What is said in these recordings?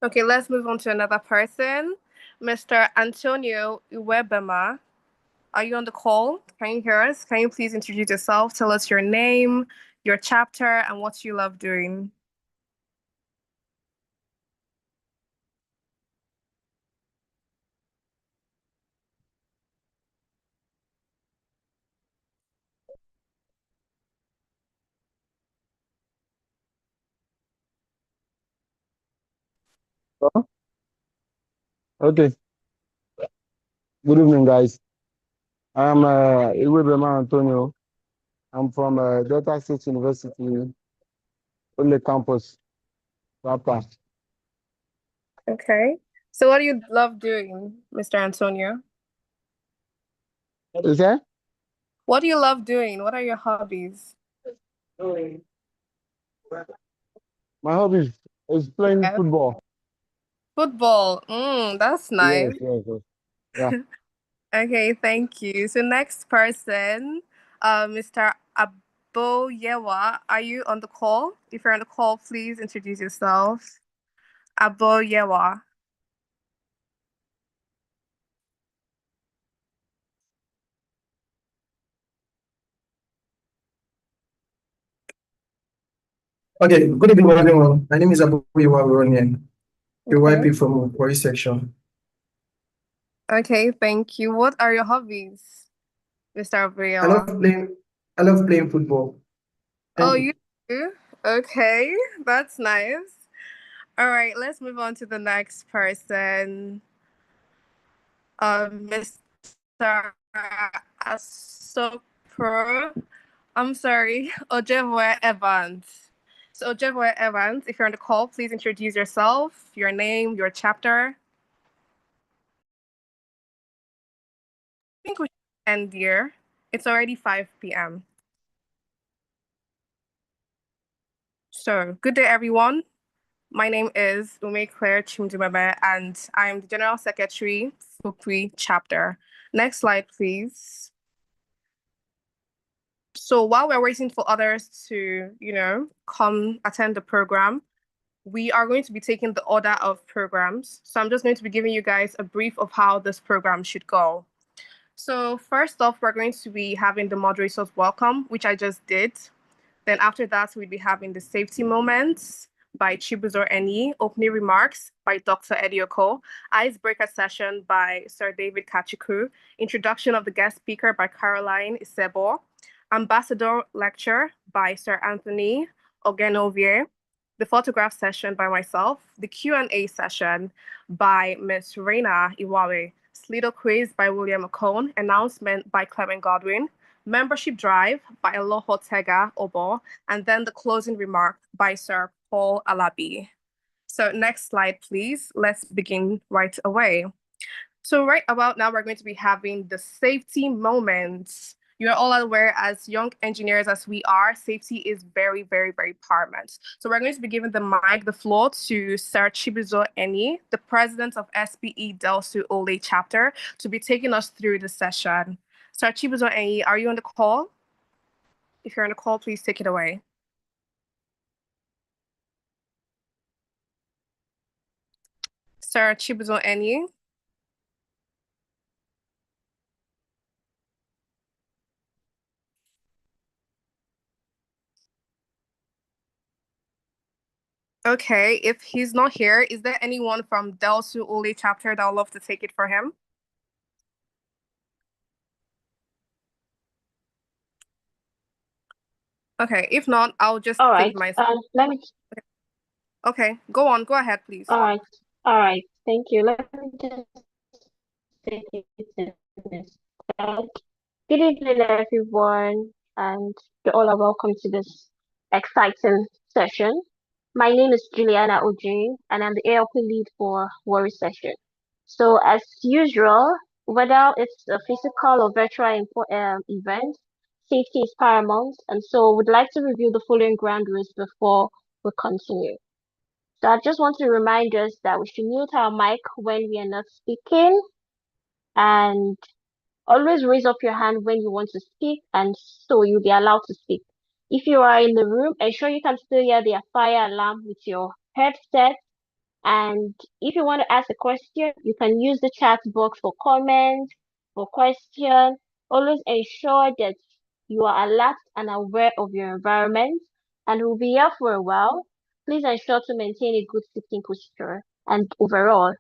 Okay, let's move on to another person. Mr. Antonio Uwebema, are you on the call? Can you hear us? Can you please introduce yourself? Tell us your name, your chapter, and what you love doing. Oh, okay. Good evening, guys. I'm Iwebema Antonio. I'm from Delta State University, Ole Campus, Papa. Okay. So what do you love doing, Mr. Antonio? Is that? What do you love doing? What are your hobbies? My hobby is playing Yes. football. Football. That's Yes, nice. yes, yes. Yeah. Okay, thank you. So next person, Mr. Aboyewa, are you on the call? If you're on the call, please introduce yourself. Aboyewa. Okay, good evening, everyone. My name is Abuiwa Ronian, Okay. YP from Quarry section. Okay, thank you. What are your hobbies, Mr. I love Aboyewa? playing. I love playing football. Oh, Thank you you. do? Okay, that's nice. All right, let's move on to the next person. Mr. Asopro. I'm sorry, Ojevwe Evans. So, Ojevwe Evans, if you're on the call, please introduce yourself, your name, your chapter. I think we should end here. It's already 5 p.m. So, good day, everyone. My name is Ume Claire Chimdumebe, and I am the General Secretary, Fukui chapter. Next slide, please. So while we're waiting for others to, come attend the program, we are going to be taking the order of programs. So I'm just going to be giving you guys a brief of how this program should go. So first off, we're going to be having the moderators welcome, which I just did. Then after that, we'll be having the safety moments by Chibuzo Eni, opening remarks by Dr. Edioko, icebreaker session by Sir David Kachiku, introduction of the guest speaker by Caroline Isebo, ambassador lecture by Sir Anthony Ogenovier, the photograph session by myself, the Q&A session by Ms. Reina Iwawe, Slido quiz by William McCone, announcement by Clement Godwin, membership drive by Aloho Tega Obo, and then the closing remark by Sir Paul Alabi. So next slide, please. Let's begin right away. So right about now, we're going to be having the safety moments. You're all aware, as young engineers as we are, safety is very, very, very paramount. So we're going to be giving the floor to Sir Chibuzo Eni, the president of SPE Delsu Ole chapter, to be taking us through the session. Sir Chibuzo Eni, are you on the call? If you're on the call, please take it away. Sir Chibuzo Eni. Okay, if he's not here, is there anyone from Delsu Ole chapter that would love to take it for him? Okay, if not, I'll just All take right. my. Let me. Okay, go on. Go ahead, please. All right. All right. Thank you. Let me just take it in this. Uh, Good evening, everyone, and you all are welcome to this exciting session. My name is Juliana Oji, and I'm the ALP lead for Worry Session. So, as usual, whether it's a physical or virtual event, safety is paramount, and so we'd like to review the following ground rules before we continue. So I just want to remind us that we should mute our mic when we are not speaking and always raise up your hand when you want to speak and so you'll be allowed to speak. If you are in the room, ensure you can still hear the fire alarm with your headset And if you want to ask a question, you can use the chat box for comments, for questions. Always ensure that you are alert and aware of your environment and will be here for a while. Please ensure to maintain a good sitting posture and overall,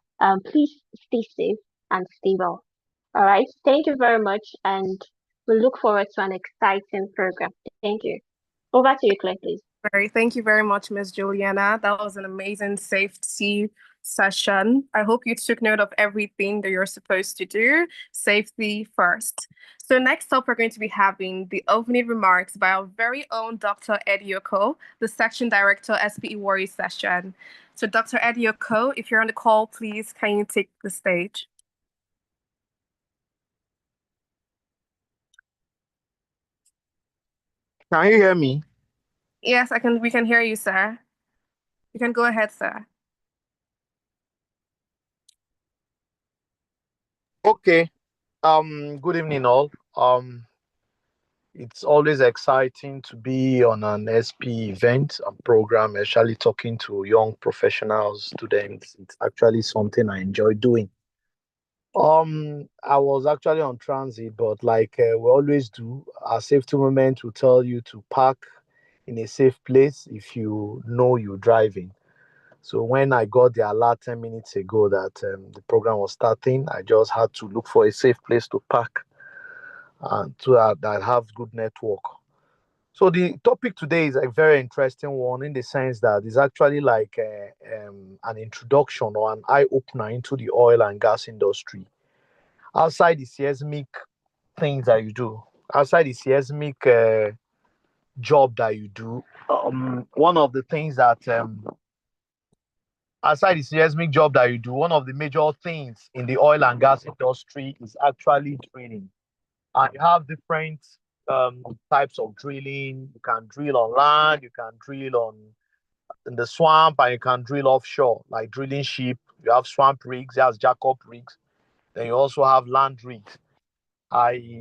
please stay safe and stay well. All right. Thank you very much, and we look forward to an exciting program. Thank you. Over to you, Claire, please. Thank you very much, Miss Juliana. That was an amazing safety session. I hope you took note of everything that you're supposed to do. Safety first. So next up, we're going to be having the opening remarks by our very own Dr. Edioko, the Section Director, SPE Worry session. So Dr. Edioko, if you're on the call, please, can you take the stage? Can you hear me? Yes, we can hear you, sir. You can go ahead, sir. Okay. Good evening, all. It's always exciting to be on an SP event and program, especially talking to young professionals, students. It's actually something I enjoy doing. I was actually on transit, but like we always do, our safety moment will tell you to park in a safe place if you know you're driving. So when I got the alert 10 minutes ago that the program was starting, I just had to look for a safe place to park and to that have good network. So the topic today is a very interesting one in the sense that it's actually like an introduction or an eye opener into the oil and gas industry. Outside the seismic things that you do, outside the seismic job that you do, one of the things that aside the seismic job that you do, one of the major things in the oil and gas industry is actually drilling. And you have different types of drilling. You can drill on land, you can drill on in the swamp, and you can drill offshore, like drilling ship. You have swamp rigs, you have jackup rigs. Then you also have land rigs. I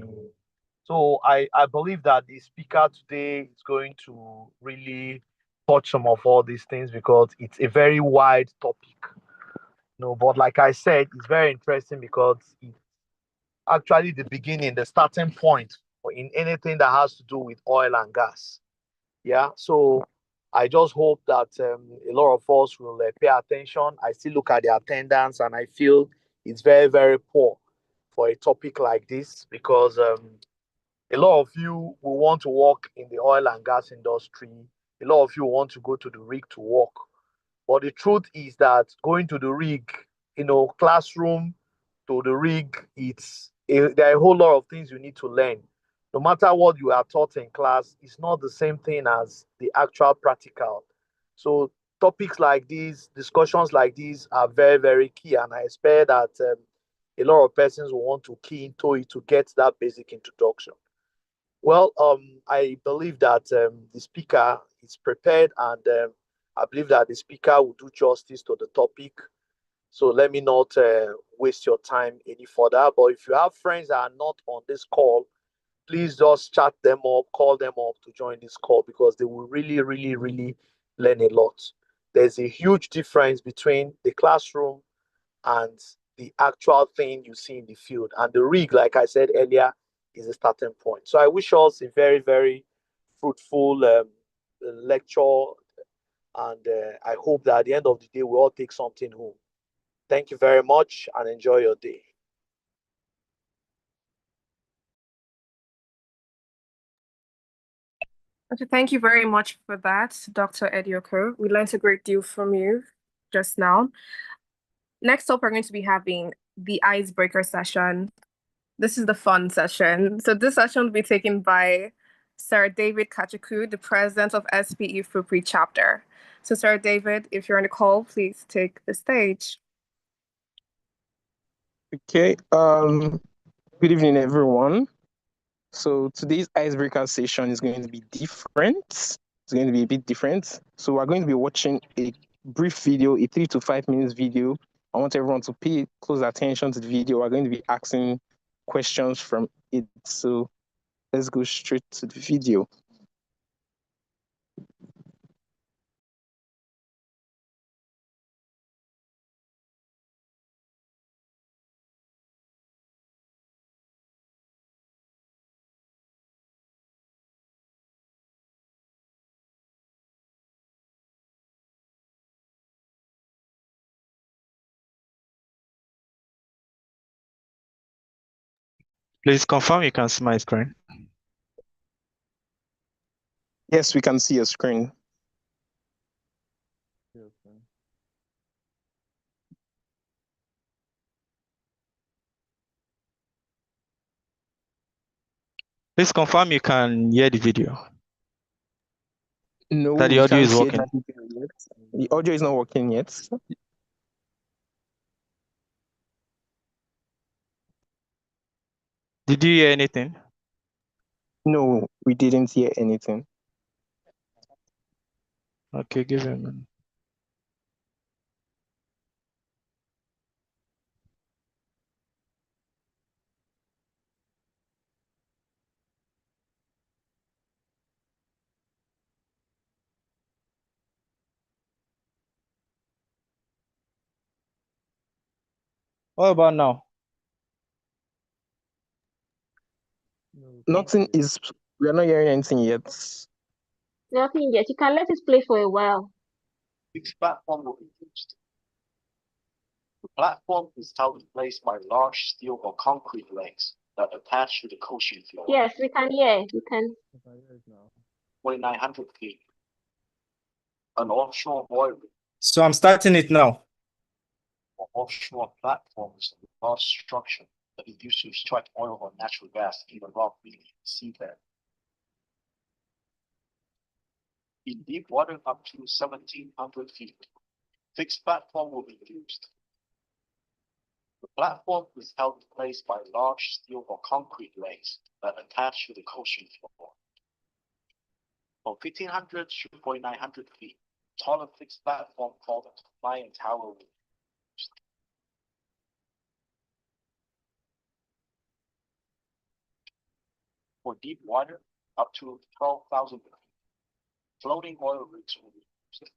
I believe that the speaker today is going to really touch some of all these things because it's a very wide topic. No, but like I said, it's very interesting because it's actually the beginning, the starting point in anything that has to do with oil and gas. Yeah. So I just hope that a lot of us will pay attention. I still look at the attendance and I feel it's very, very poor for a topic like this because a lot of you will want to work in the oil and gas industry. A lot of you want to go to the rig to work. But the truth is that going to the rig, classroom to the rig, there are a whole lot of things you need to learn. No matter what you are taught in class, it's not the same thing as the actual practical. So topics like these, discussions like these are very, very key. And I expect that a lot of persons will want to key into it to get that basic introduction. Well, I believe that the speaker is prepared, and I believe that the speaker will do justice to the topic. So let me not waste your time any further. But if you have friends that are not on this call, please just chat them up, call them up to join this call because they will really, really, really learn a lot. There's a huge difference between the classroom and the actual thing you see in the field. And the rig, like I said earlier, is a starting point. So I wish us a very, very fruitful lecture. And I hope that at the end of the day, we all take something home. Thank you very much and enjoy your day. Okay, thank you very much for that, Dr. Edioko. We learned a great deal from you just now. Next up, we're going to be having the icebreaker session. This is the fun session. So this session will be taken by Sir David Kachuku, the president of SPE Fupri chapter. So Sir David, if you're on the call, please take the stage. Okay, good evening, everyone. So today's icebreaker session is going to be different. It's going to be a bit different. So we're going to be watching a brief video, a 3 to 5 minutes video. I want everyone to pay close attention to the video. We're going to be asking questions from it. So let's go straight to the video. Please confirm you can see my screen. Yes, we can see your screen. Please confirm you can hear the video. No, That the we audio can't is hear the working. video yet. The audio is not working yet. Did you hear anything? No, we didn't hear anything. Okay, give him a minute. What about now? Nothing is, we are not hearing anything yet. Nothing yet. You can let it play for a while. Which platform will be used? The platform is held in place by large steel or concrete legs that attach to the ocean floor. Yes, we can hear. You can. 2,900 feet. An offshore oil rig So I'm starting it now. or offshore platform is a large structure that is used to extract oil or natural gas in the rock beneath the seabed. In deep water up to 1,700 feet, fixed platform will be used. The platform is held in place by large steel or concrete legs that attach to the ocean floor. From 1,500 to 4,900 feet, taller fixed platform called a compliant tower will be used. For deep water, up to 12,000 feet, floating oil rigs will be used.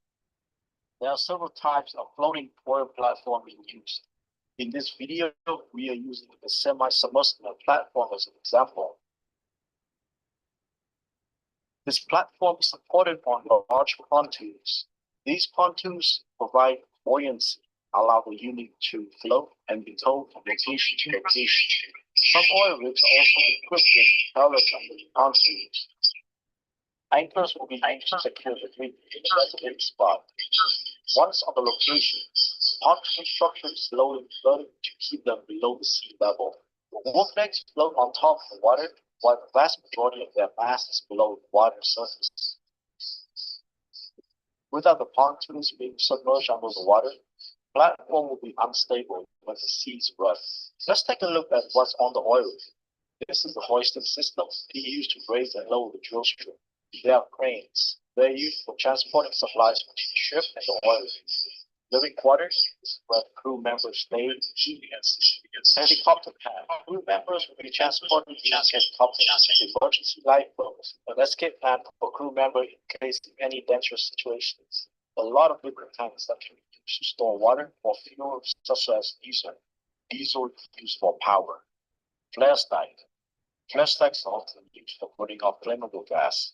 There are several types of floating oil platform being used. In this video, we are using the semi-submersible platform as an example. This platform is supported on large pontoons. These pontoons provide buoyancy, allow the unit to float and be towed from location to location. Some oil rigs are also equipped with propellers on the pontoons. Anchors will be used to secure the rig in a specific spot. Once on the location, pontoon structure is loaded to keep them below the sea level. The wolf legs float on top of the water, while the vast majority of their mass is below the water surface. Without the pontoons being submerged under the water, the platform will be unstable when the seas rise. Let's take a look at what's on the oil rig. This is the hoisting system being used to raise and lower the drill string. There are cranes. They're used for transporting supplies between the ship and the oil rig. Living quarters is where the crew members stay, eat, and sleep. Helicopter pad. Crew members will be transported using helicopters to emergency lifeboats. An escape plan for crew member in case of any dangerous situations. A lot of different tanks that can be used to store water or fuel, such as diesel. Diesel is used for power. Flare stack. Flare stacks are often used for putting off flammable gas.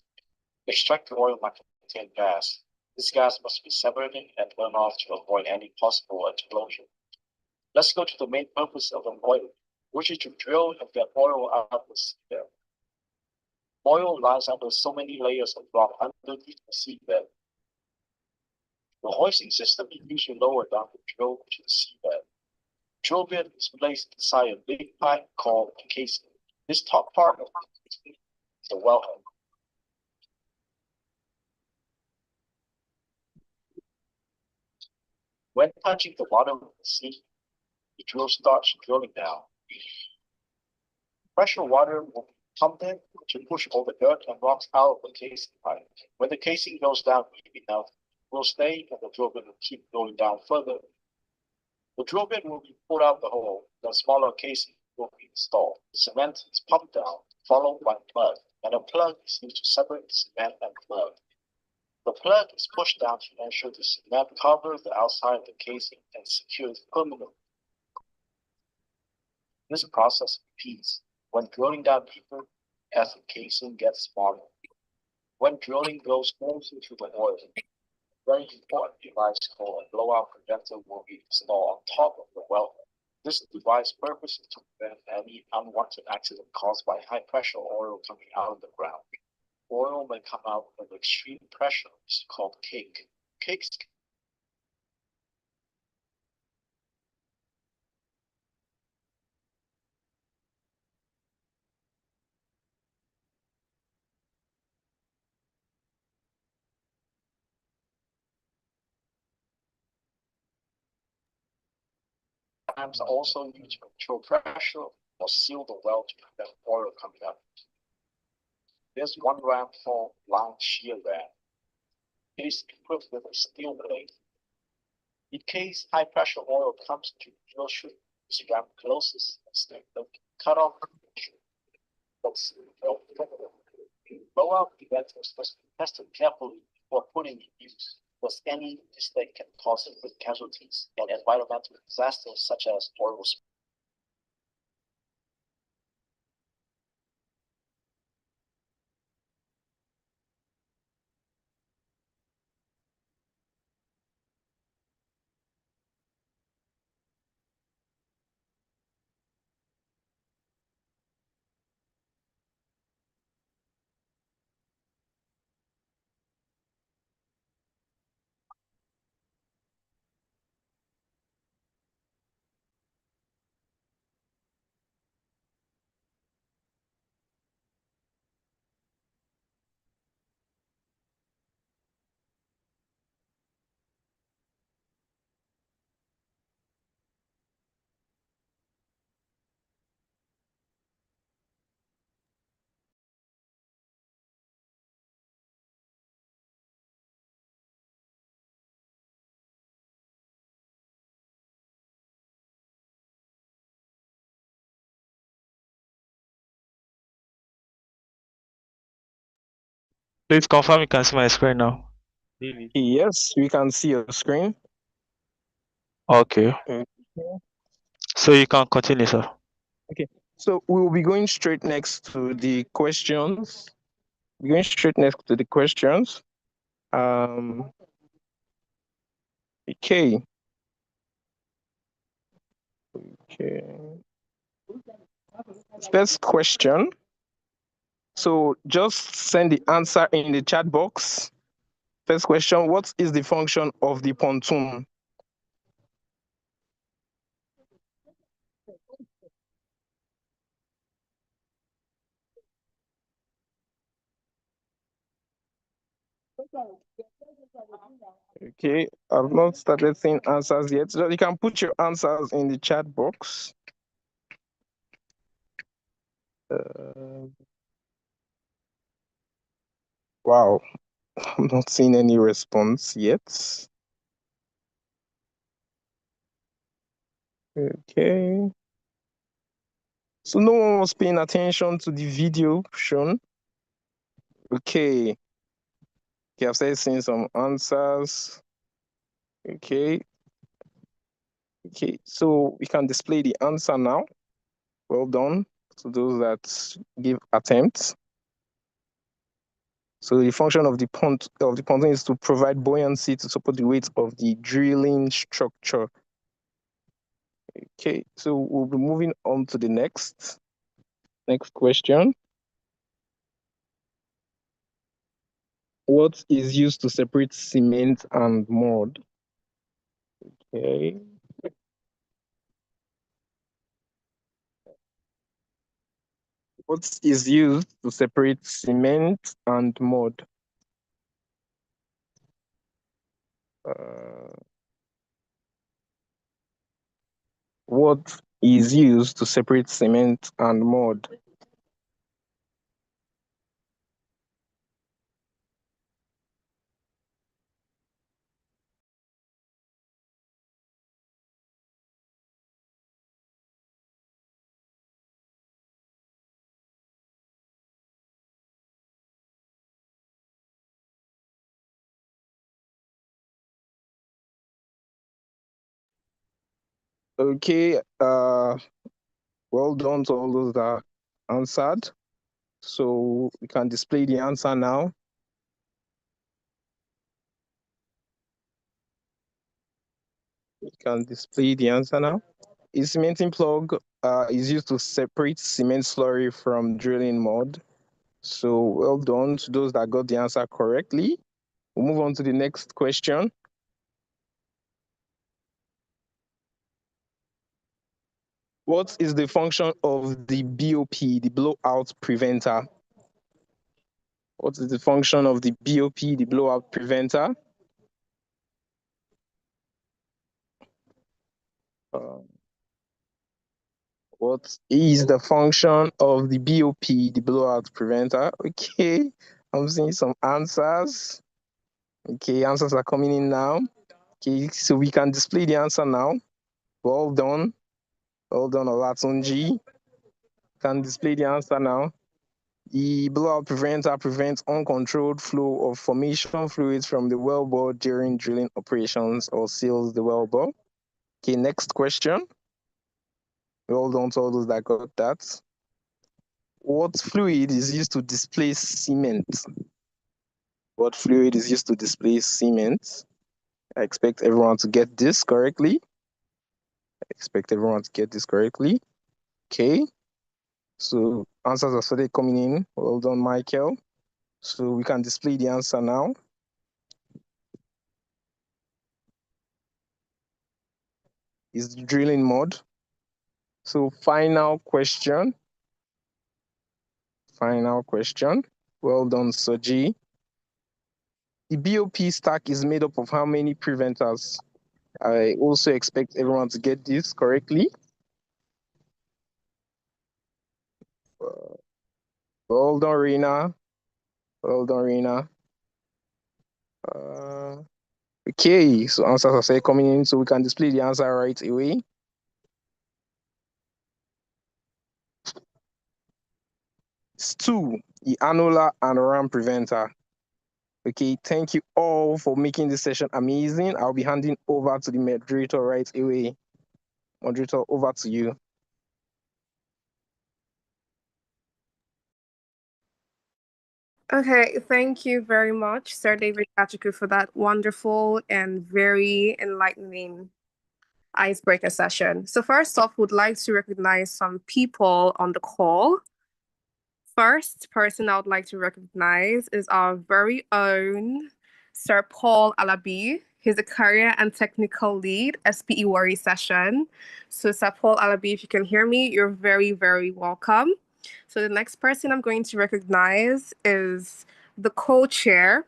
Extracted oil might contain gas. This gas must be separated and burned off to avoid any possible explosion. Let's go to the main purpose of an oil, which is to drill and get oil out of the seabed. Oil lies under so many layers of rock underneath the seabed. The hoisting system is used to lower down the drill to the seabed. Drill bit is placed inside a big pipe called a casing. This top part of the casing is the wellhead. When touching the bottom of the sea, the drill starts drilling down. Pressure water will be pumped in to push all the dirt and rocks out of the casing pipe. When the casing goes down deep enough, it will stay and the drill bit will keep going down further. The drill bit will be pulled out the hole, the smaller casing will be installed. The cement is pumped down, followed by a plug, and a plug is used to separate the cement and plug. The plug is pushed down to ensure the cement covers the outside of the casing and secures permanently. This process repeats when drilling down deeper as the casing gets smaller. When drilling goes closer to the oil, a very important device called a blowout preventer will be installed on top of the wellhead. This device purpose is to prevent any unwanted accident caused by high pressure oil coming out of the ground. Oil may come out with extreme pressure, is called cake. Cakes sometimes also used to control pressure or seal the well to prevent oil coming out. There's one ram called line shear ram. It is equipped with a steel blade. In case high pressure oil comes to drill chute, this ram closes instead of cut off blowout preventers must be tested carefully before putting in use, because any mistake can cause casualties and environmental disasters such as oil spill. Please confirm you can see my screen now. Yes, we can see your screen. Okay. Okay. So you can continue, sir. Okay. So we will be going straight next to the questions. Going straight next to the questions. Okay. Okay. First question. So just send the answer in the chat box. First question, what is the function of the pontoon? Okay, I've not started seeing answers yet. So you can put your answers in the chat box. Wow, I'm not seeing any response yet. Okay. So no one was paying attention to the video shown. Okay. Okay, I've started seeing some answers. Okay. Okay, so we can display the answer now. Well done to those that give attempts. So the function of the pontoon is to provide buoyancy to support the weight of the drilling structure. Okay, so we'll be moving on to the next question. What is used to separate cement and mud? Okay. What is used to separate cement and mud? What is used to separate cement and mud? Okay, well done to all those that answered. So we can display the answer now. We can display the answer now. A cementing plug is used to separate cement slurry from drilling mud. So well done to those that got the answer correctly. We'll move on to the next question. What is the function of the BOP, the blowout preventer? What is the function of the BOP, the blowout preventer? What is the function of the BOP, the blowout preventer? Okay, I'm seeing some answers. Okay, answers are coming in now. Okay, so we can display the answer now. Well done. Well done, Olatunji. Can display the answer now. The blowout preventer prevents uncontrolled flow of formation fluids from the wellbore during drilling operations or seals the wellbore. Okay, next question. Well done to all those that got that. What fluid is used to displace cement? What fluid is used to displace cement? I expect everyone to get this correctly. Okay. So answers are started coming in. Well done, Michael. So we can display the answer now. Is drilling mud. So final question. Well done, Soji. The BOP stack is made up of how many preventers? I also expect everyone to get this correctly. Well done, Rina. Okay, so answers are say coming in, so we can display the answer right away. It's 2, the annular and ram preventer. Okay, thank you all for making this session amazing. I'll be handing over to the moderator right away. Moderator, over to you. Okay, thank you very much, Sir David Kachiku, for that wonderful and very enlightening icebreaker session. So first off, would like to recognize some people on the call. First person I would like to recognize is our very own Sir Paul Alabi. He's a career and technical lead, SPE Worry session. So Sir Paul Alabi, if you can hear me, you're very, very welcome. So the next person I'm going to recognize is the co-chair,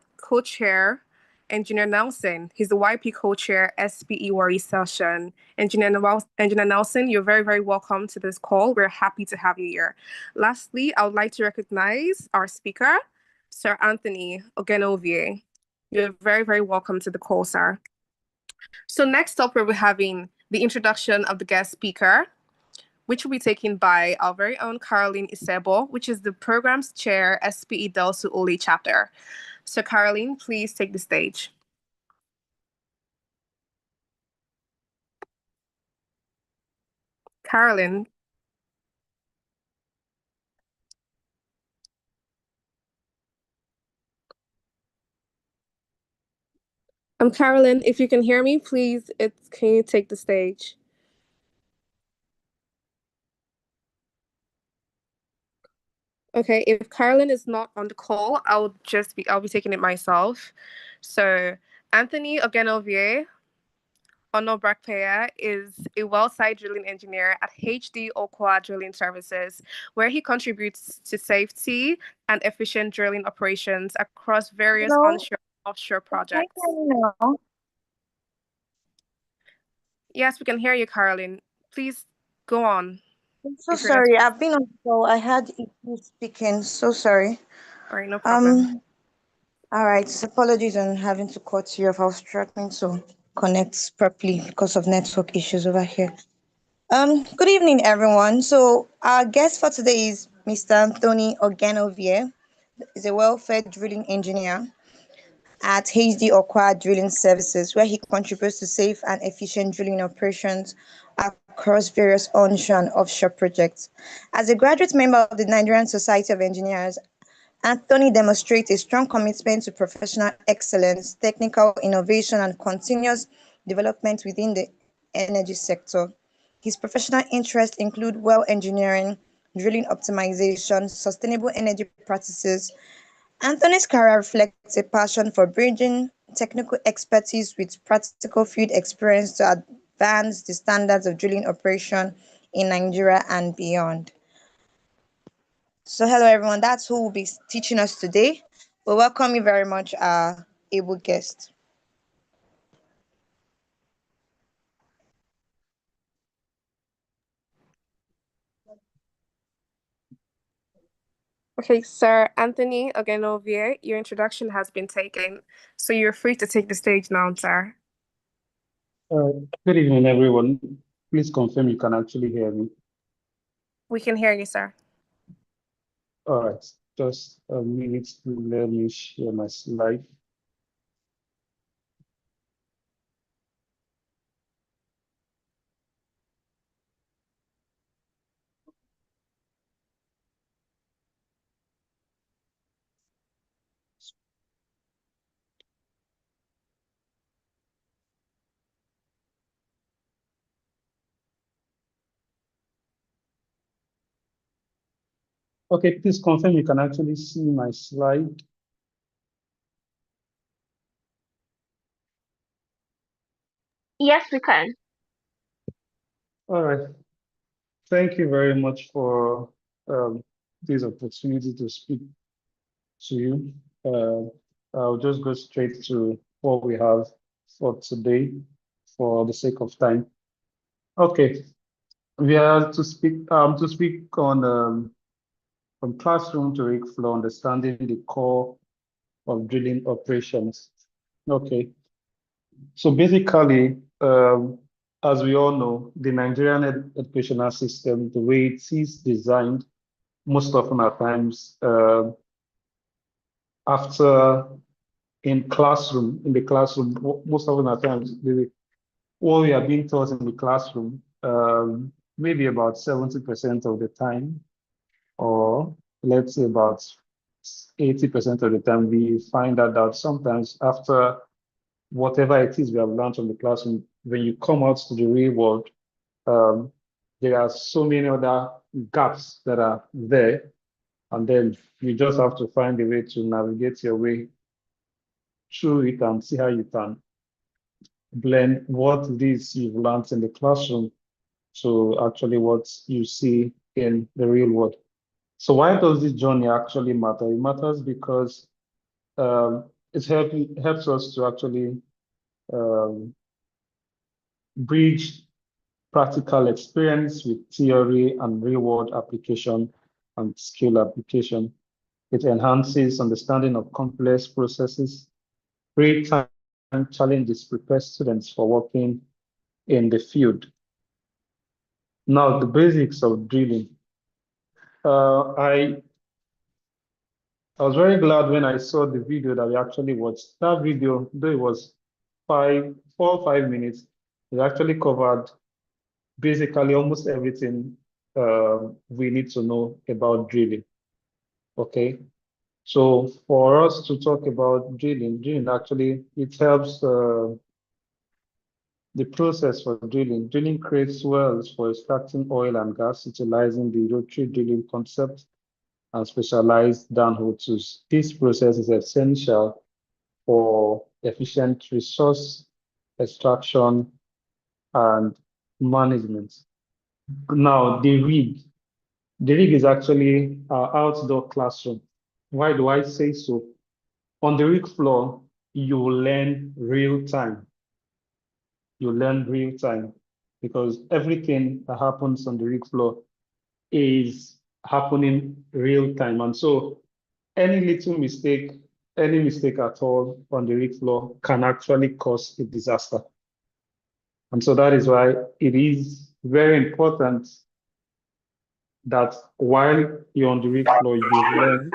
Engineer Nelson. He's the YP co-chair, SPE Worry session. Engineer Nelson, you're very, very welcome to this call. We're happy to have you here. Lastly, I would like to recognize our speaker, Sir Anthony Ogenovie. You're very, very welcome to the call, sir. So next up, we're having the introduction of the guest speaker, which will be taken by our very own Caroline Isebo, which is the program's chair, SPE Delsu Oli chapter. So Caroline, please take the stage. Caroline. Caroline, if you can hear me, please, can you take the stage? Okay, if Caroline is not on the call, I'll be taking it myself. So Anthony Ogenovier Onobrakpeya is a well-site drilling engineer at HD Okwa Drilling Services, where he contributes to safety and efficient drilling operations across various onshore and offshore projects. Yes, we can hear you, Caroline. Please go on. I'm so sorry. I've been on the call. I had issues speaking. So sorry. All right, no problem. All right. Apologies on having to cut you off. I was struggling to connect properly because of network issues over here. Good evening, everyone. So our guest for today is Mr. Anthony Ogenovier. He's a well-fed drilling engineer at HD Okwa Drilling Services, where he contributes to safe and efficient drilling operations across various onshore and offshore projects. As a graduate member of the Nigerian Society of Engineers, Anthony demonstrates a strong commitment to professional excellence, technical innovation, and continuous development within the energy sector. His professional interests include well engineering, drilling optimization, sustainable energy practices. Anthony's career reflects a passion for bridging technical expertise with practical field experience to advance the standards of drilling operation in Nigeria and beyond. So, hello everyone, that's who will be teaching us today. We welcome you very much, our able guest. Okay, Sir Anthony Ogenovier, your introduction has been taken, so you're free to take the stage now, sir. Good evening, everyone. Please confirm you can actually hear me. We can hear you, sir. All right, just a minute to let me share my slide. Okay, please confirm you can actually see my slide. Yes, we can. All right. Thank you very much for this opportunity to speak to you. I'll just go straight to what we have for today for the sake of time. Okay, we are to speak on from classroom to rig floor, understanding the core of drilling operations. Okay, so basically, as we all know, the Nigerian educational system, the way it is designed, most often at times, after in the classroom, most often at times, what we are being taught in the classroom, maybe about 70% of the time, or let's say about 80% of the time, we find out that sometimes after whatever it is we have learned from the classroom, when you come out to the real world, there are so many other gaps that are there, and then you just have to find a way to navigate your way through it and see how you can blend what it is you've learned in the classroom to actually what you see in the real world. So why does this journey actually matter? It matters because it helps us to actually um, bridge practical experience with theory and real-world application and skill application. It enhances understanding of complex processes, real-time challenges prepare students for working in the field. Now, the basics of drilling. I was very glad when I saw the video that we actually watched. That video, though it was 4 or 5 minutes, it actually covered basically almost everything we need to know about drilling. Okay, so for us to talk about drilling actually, it helps the process for drilling. Drilling creates wells for extracting oil and gas, utilizing the rotary drilling concept and specialized downhole tools. This process is essential for efficient resource extraction and management. Now, the rig is actually our outdoor classroom. Why do I say so? On the rig floor, you learn real time. You learn real time because everything that happens on the rig floor is happening real time. And so any little mistake, any mistake at all on the rig floor can actually cause a disaster. And so that is why it is very important that while you're on the rig floor, you learn.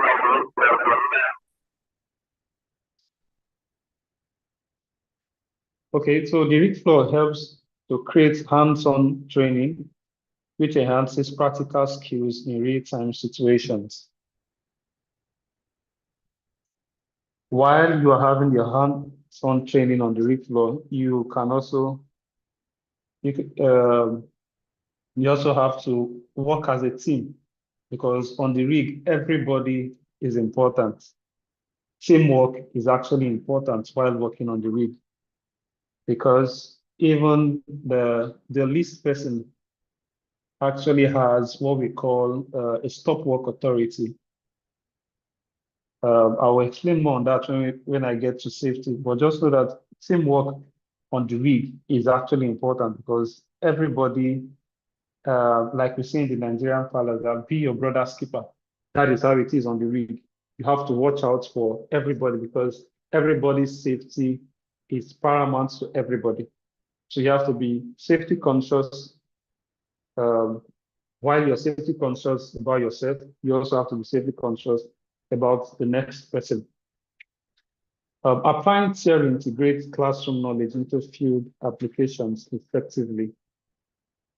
Okay, so the rig floor helps to create hands-on training, which enhances practical skills in real-time situations. While you are having your hands-on training on the rig floor, you can also You also have to work as a team because on the rig, everybody is important. Teamwork is actually important while working on the rig because even the least person actually has what we call a stop work authority. I will explain more on that when I get to safety, but just know that teamwork on the rig is actually important because everybody, like we say in the Nigerian palace, that be your brother's keeper. That is how it is on the rig. You have to watch out for everybody because everybody's safety is paramount to everybody. So you have to be safety conscious. While you're safety conscious about yourself, you also have to be safety conscious about the next person. Applying theory integrates classroom knowledge into field applications effectively.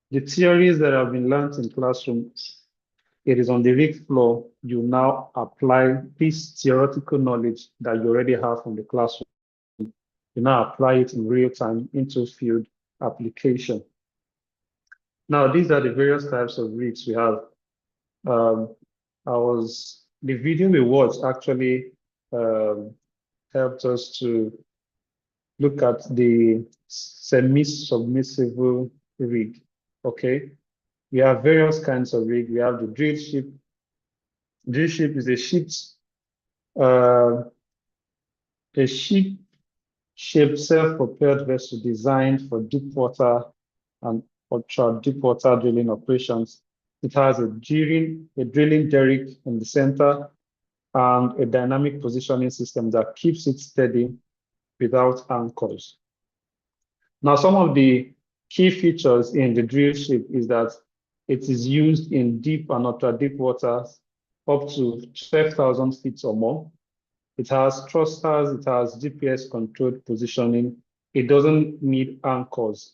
The theories that have been learned in classrooms, it is on the rig floor, you now apply this theoretical knowledge that you already have from the classroom. You now apply it in real time into field application. Now, these are the various types of rigs we have. The video we watched actually helped us to look at the semi-submersible rig, okay? We have various kinds of rig. We have the drill ship. Drill ship is a ship-shaped self-propelled vessel designed for deep water and ultra deep water drilling operations. It has a drilling derrick in the center and a dynamic positioning system that keeps it steady without anchors. Now, some of the key features in the drill ship is that it is used in deep and ultra deep waters up to 12,000 feet or more. It has thrusters, it has GPS controlled positioning. It doesn't need anchors.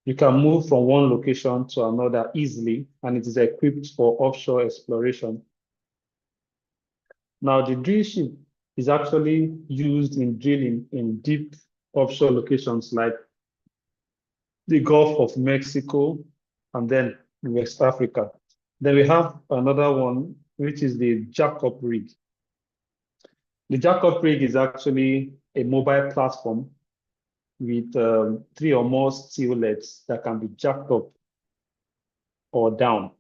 You can move from one location to another easily, and it is equipped for offshore exploration. Now, the drill ship is actually used in drilling in deep offshore locations like the Gulf of Mexico and then West Africa. Then we have another one, which is the jackup rig. The jackup rig is actually a mobile platform with 3 or more steel legs that can be jacked up or down,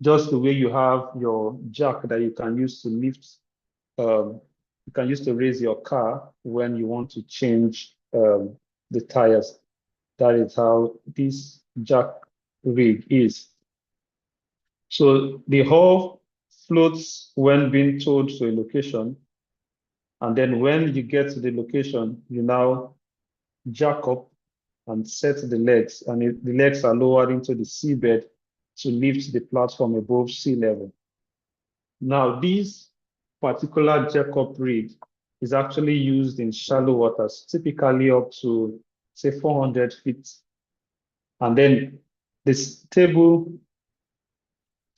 just the way you have your jack that you can use to lift, you can use to raise your car when you want to change the tires. That is how this jack rig is. So the hull floats when being towed to a location, and then when you get to the location, you now jack up and set the legs, and the legs are lowered into the seabed to lift the platform above sea level. Now, this particular jack-up rig is actually used in shallow waters, typically up to, say, 400 feet. And then the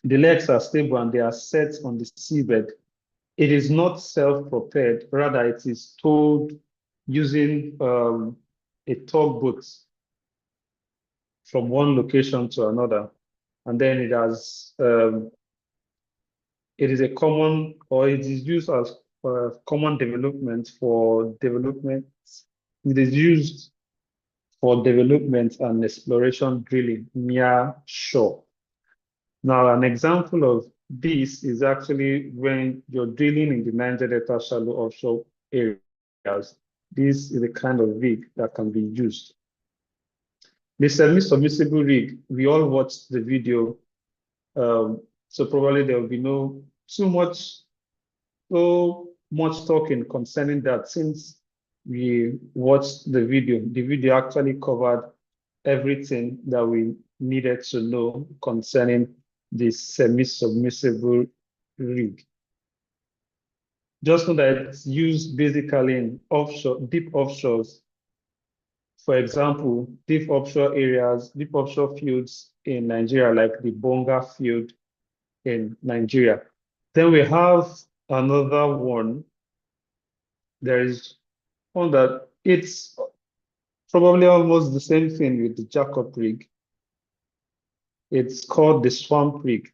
legs are stable and they are set on the seabed. It is not self-propelled, rather it is towed using a tugboat from one location to another. And then it is a common, or it is used as common development for development. It is used for development and exploration drilling near shore. Now, an example of this is actually when you're drilling in the Niger Delta shallow offshore areas. This is the kind of rig that can be used. The semi-submersible rig, we all watched the video, so probably there will be so much talking concerning that since we watched the video. The video actually covered everything that we needed to know concerning the semi-submersible rig. Just know that it's used basically in deep offshores. For example, deep offshore areas, deep offshore fields in Nigeria, like the Bonga field in Nigeria. Then we have another one. There is one that it's probably almost the same thing with the jackup rig. It's called the swamp rig.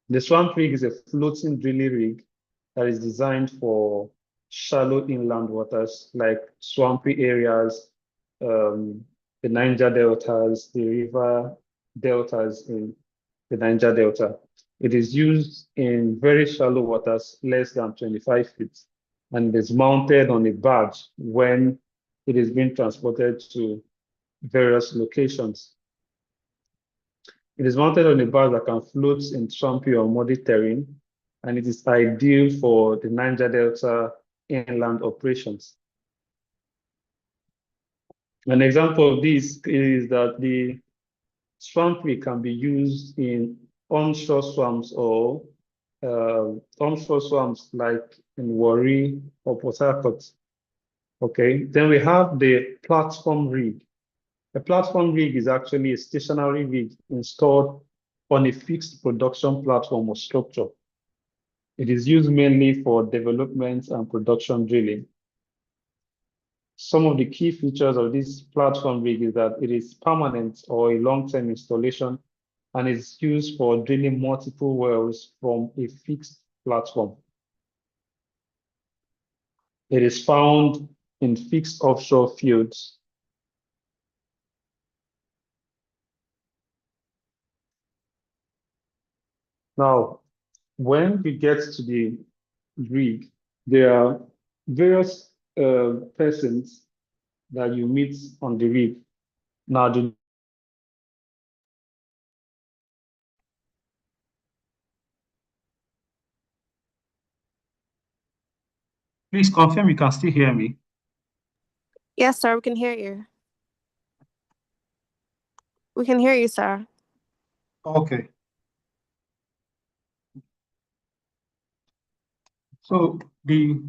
The swamp rig is a floating drilling rig that is designed for shallow inland waters like swampy areas, the Niger deltas, the river deltas in the Niger Delta. It is used in very shallow waters, less than 25 feet, and is mounted on a barge when it is being transported to various locations. It is mounted on a barge that can float in swampy or muddy terrain, and it is ideal for the Niger Delta inland operations. An example of this is that the swamp rig can be used in onshore swamps or onshore swamps like in Warri or Port Harcourt. Okay, then we have the platform rig. A platform rig is actually a stationary rig installed on a fixed production platform or structure. It is used mainly for development and production drilling. Some of the key features of this platform rig is that it is permanent or a long-term installation and is used for drilling multiple wells from a fixed platform. It is found in fixed offshore fields. Now, when you get to the rig, there are various persons that you meet on the rig. Now, Please confirm you can still hear me. Yes, sir, we can hear you. We can hear you, sir. Okay. So the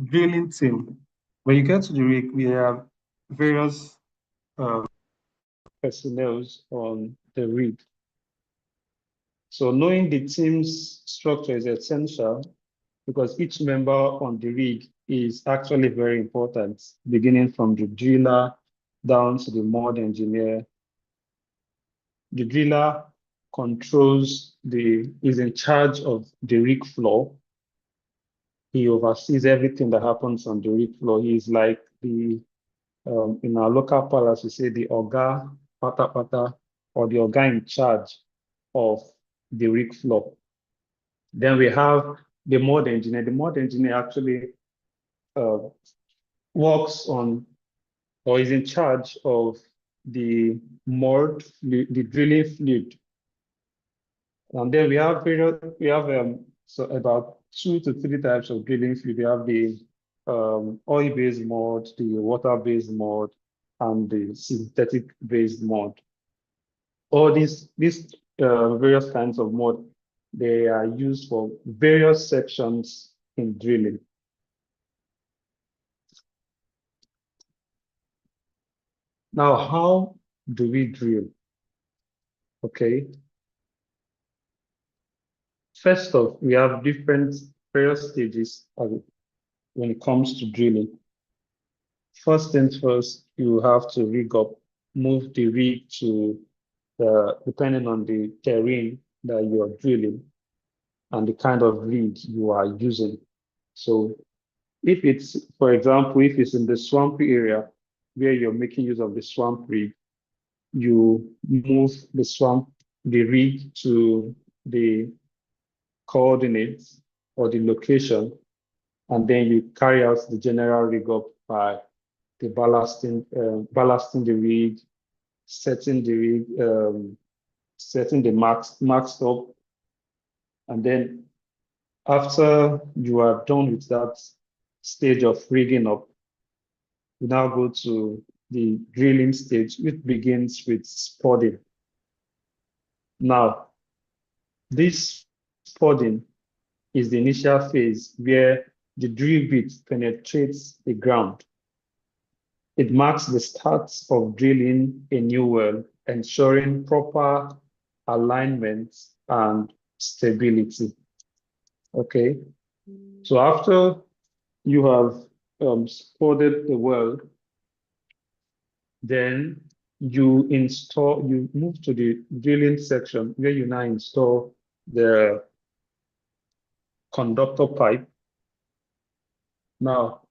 drilling team, when you get to the rig, we have various personnel on the rig. So knowing the team's structure is essential because each member on the rig is actually very important, beginning from the driller down to the mud engineer. The driller is in charge of the rig floor. He oversees everything that happens on the rig floor. He is like the, in our local palace, we say the Oga Pata Pata, or the Oga in charge of the rig floor. Then we have the mud engineer. The mud engineer actually works on or is in charge of the mud, the drilling fluid. And then we have so about 2 to 3 types of drilling fluid. We have the oil-based mud, the water-based mud, and the synthetic-based mud. All these various kinds of mud, they are used for various sections in drilling. Now, how do we drill? Okay. First off, we have different various stages when it comes to drilling. First things first, you have to rig up, move the rig to, depending on the terrain that you are drilling and the kind of rig you are using. So if it's, for example, if it's in the swampy area where you're making use of the swamp rig, you move the rig to the coordinates or the location, and then you carry out the general rig up by the ballasting the rig, setting the rig, setting the marks up, and then after you are done with that stage of rigging up, you now go to the drilling stage, which begins with spudding. Now, this spudding is the initial phase where the drill bit penetrates the ground. It marks the start of drilling a new well, ensuring proper alignment and stability. Okay, so after you have spudded the well, then you move to the drilling section where you now install the conductor pipe. Now,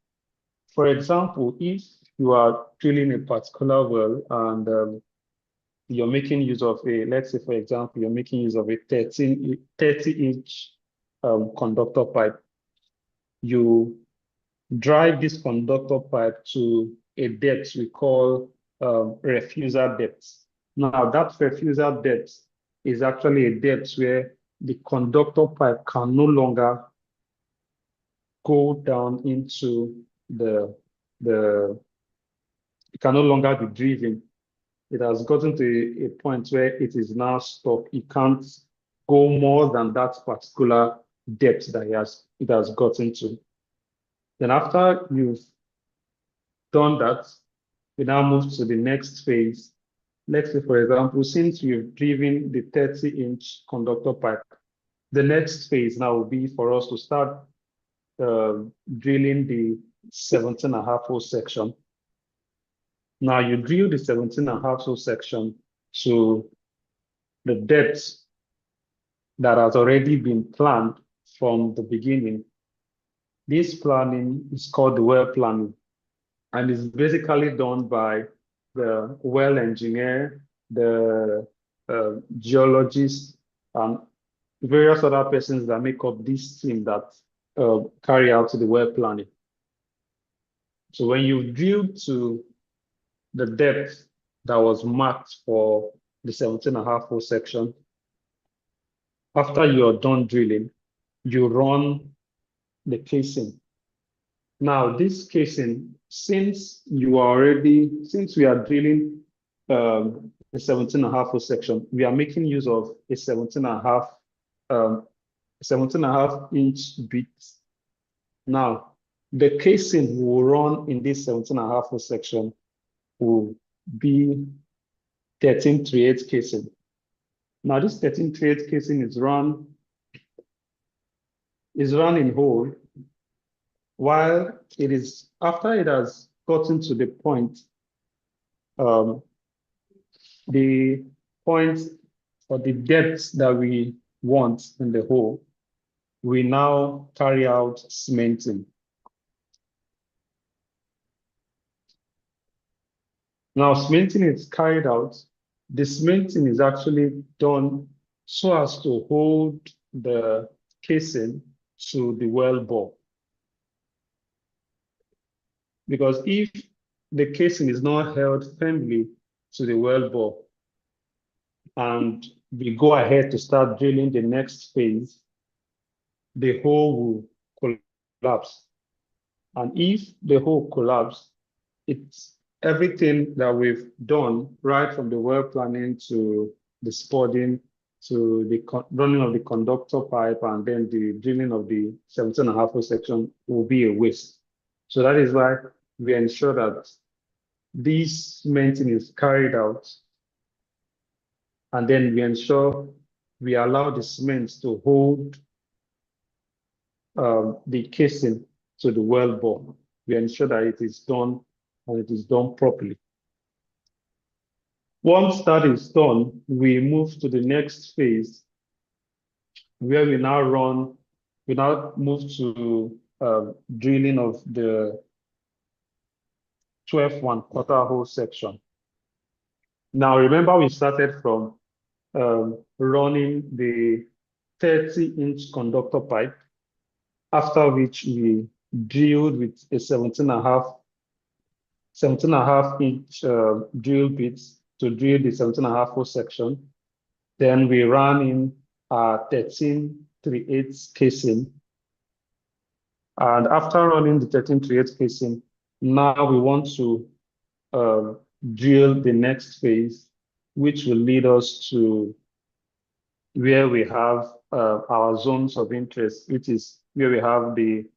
for example, if you are drilling a particular well and you're making use of let's say, for example, you're making use of a 30-inch conductor pipe, you drive this conductor pipe to a depth we call refusal depth. Now, that refusal depth is actually a depth where the conductor pipe can no longer go down into it can no longer be driven. It has gotten to a point where it is now stuck. It can't go more than that particular depth that it has gotten to. Then after you've done that, we now move to the next phase. Let's say, for example, since you've driven the 30-inch conductor pipe, the next phase now will be for us to start drilling the 17.5 hole section. Now you drill the 17.5 hole section to the depth that has already been planned from the beginning. This planning is called the well planning, and is basically done by the well engineer, the geologist, and various other persons that make up this team that carry out the well planning. So when you drill to the depth that was marked for the 17.5 hole section, after you're done drilling, you run the casing. Now, this casing, since we are drilling the 17.5 hole section, we are making use of a 17.5 inch bit. Now, the casing will run in this 17.5 hole section will be 1338 casing. Now, this 1338 casing is run in hole, while it is after it has gotten to the point or the depth that we want in the hole, we now carry out cementing. Now, cementing is carried out. The cementing is actually done so as to hold the casing to the well bore. Because if the casing is not held firmly to the well bore and we go ahead to start drilling the next phase, the hole will collapse. And if the hole collapses, it's everything that we've done, right from the well planning to the spudding to the running of the conductor pipe and then the drilling of the 17.5 hole section, will be a waste. So that is why we ensure that this cementing is carried out, and then we ensure we allow the cement to hold the casing to the well bore. We ensure that it is done and it is done properly. Once that is done, we move to the next phase where we now move to drilling of the 12 1/4 hole section. Now, remember we started from running the 30-inch conductor pipe, after which we drilled with a 17.5 inch drill bits to drill the 17.5 hole section. Then we ran in our 1338 casing. And after running the 1338 casing, now we want to drill the next phase, which will lead us to where we have our zones of interest, which is where we have the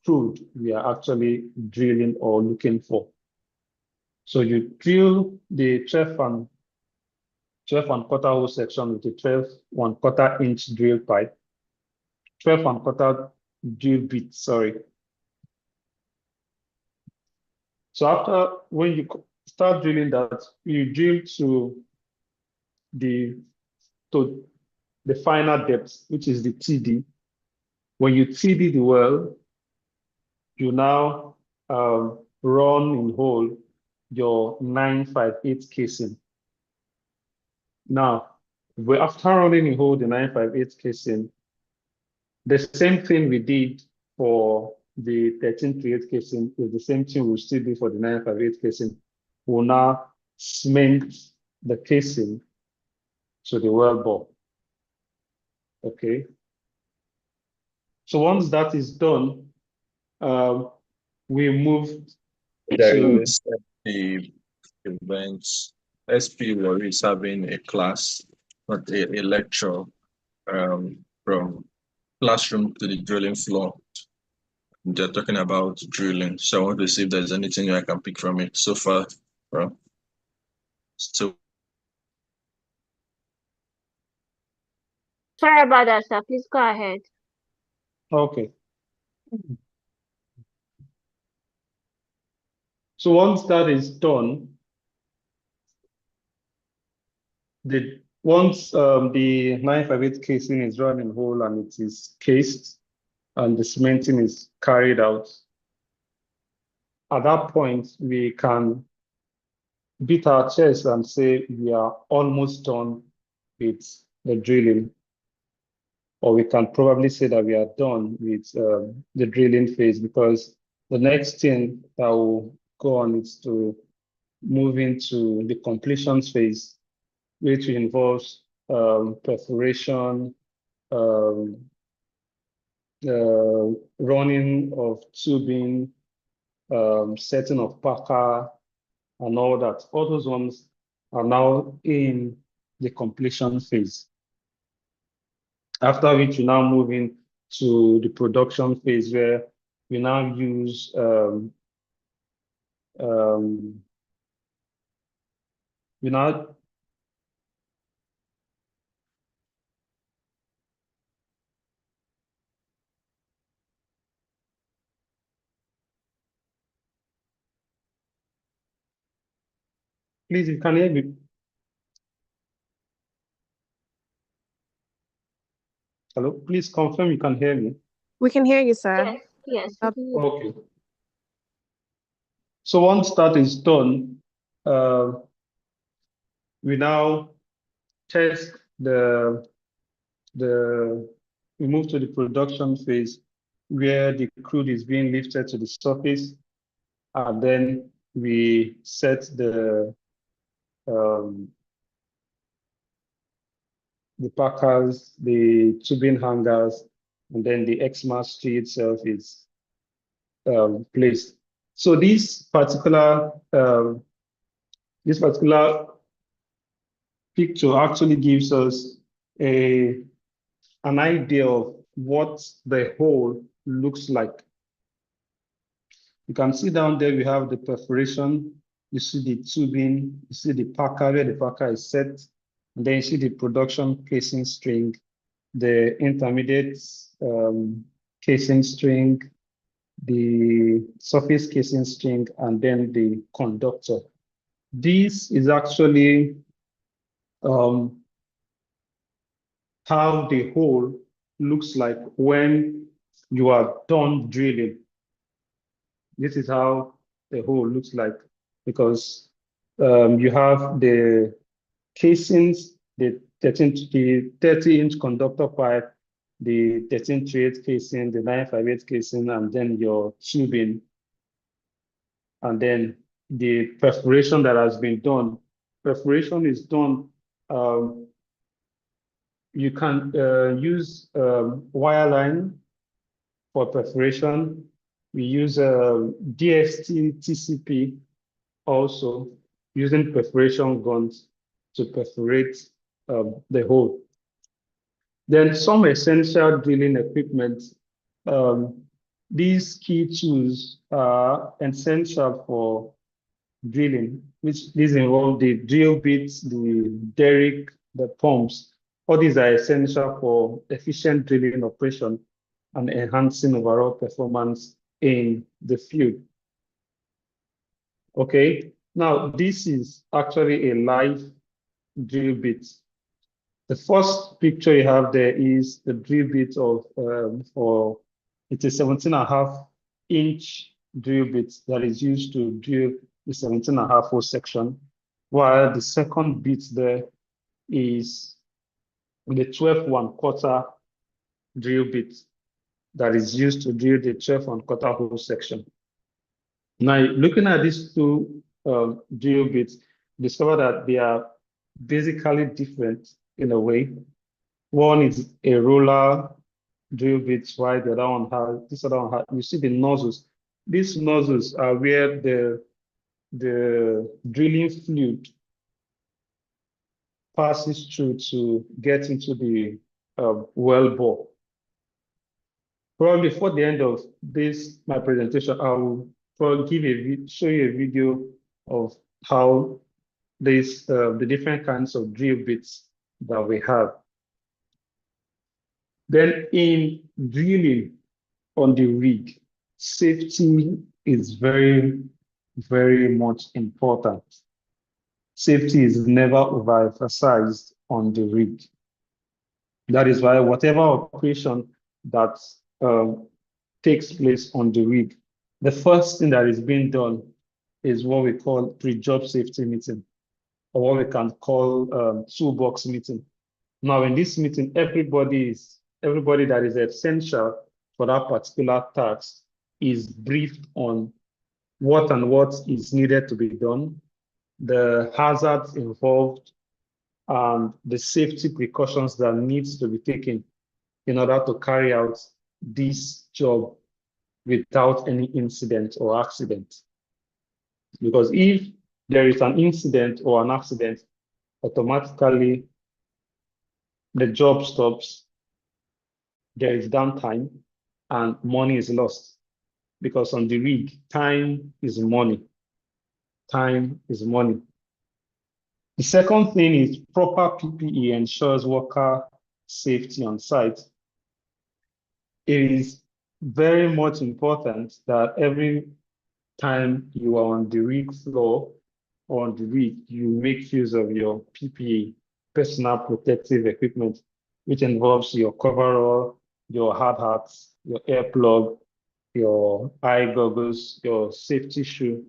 crude we are actually drilling or looking for. So you drill the 12 1/4 hole section with the 12 1/4 inch drill pipe, 12 1/4 drill bit, sorry. So after, when you start drilling that, you drill to the final depth, which is the TD. When you TD the well, you now run in hole your 958 casing. Now, after running in hole the 958 casing, the same thing we did for the 1338 casing is the same thing we'll still do for the 958 casing. We'll now cement the casing to the well bore. Okay. So once that is done, we move During to this SP event, SP is having a class, not a lecture, from classroom to the drilling floor. They're talking about drilling. So I want to see if there's anything I can pick from it so far. So Sorry about that, sir. Please go ahead. okay. So once that is done, once the 958 casing is run in hole and it is cased and the cementing is carried out, at that point we can beat our chest and say we are almost done with the drilling, or we can probably say that we are done with the drilling phase, because the next thing that will go on is to move into the completions phase, which involves perforation, running of tubing, setting of packer, and all that. All those ones are now in the completion phase. After which we now move into the production phase, where we now use we now please, you can hear me. Hello, please confirm you can hear me. We can hear you, sir. Yes, we can hear you. Okay. So once that is done, we now test we move to the production phase, where the crude is being lifted to the surface, and then we set the packers, the tubing hangers, and then the X-mass tree itself is placed. So this particular picture actually gives us an idea of what the hole looks like. You can see down there we have the perforation, you see the tubing, you see the packer where the packer is set, and then you see the production casing string, the intermediate casing string, the surface casing string, and then the conductor. This is actually how the hole looks like when you are done drilling. This is how the hole looks like, because you have the casings, the 30-inch conductor pipe, the 1338 casing, the 958 casing, and then your tubing, and then the perforation that has been done. Perforation is done. You can use wireline for perforation. We use DST TCP also, using perforation guns to perforate the hole. Then some essential drilling equipment. These key tools are essential for drilling, which these involve the drill bits, the derrick, the pumps. All these are essential for efficient drilling operation and enhancing overall performance in the field. Okay, Now, this is actually a live drill bit. The first picture you have there is the drill bit of, it's a 17.5-inch drill bit that is used to drill the 17.5 hole section, while the second bit there is the 12 1/4 drill bit that is used to drill the 12 1/4 hole section. Now, looking at these two drill bits, discover that they are basically different in a way. One is a roller drill bit, while the other one has, this other one has, you see the nozzles. These nozzles are where the drilling fluid passes through to get into the well bore. Probably before the end of this, my presentation, I will probably show you a video of how this, the different kinds of drill bits that we have. Then in drilling on the rig, safety is very, very much important. Safety is never overemphasized on the rig. That is why whatever operation that takes place on the rig, the first thing that is being done is what we call pre-job safety meeting, or what we can call toolbox meeting. Now, in this meeting, everybody that is essential for that particular task is briefed on what is needed to be done, the hazards involved, and the safety precautions that needs to be taken in order to carry out this job without any incident or accident. Because if there is an incident or an accident, automatically the job stops, there is downtime, and money is lost. Because on the rig, time is money. Time is money. The second thing is proper PPE ensures worker safety on site. It is very much important that every time you are on the rig floor or on the rig, you make use of your PPE, personal protective equipment, which involves your coverall, your hard hats, your earplug, your eye goggles, your safety shoe.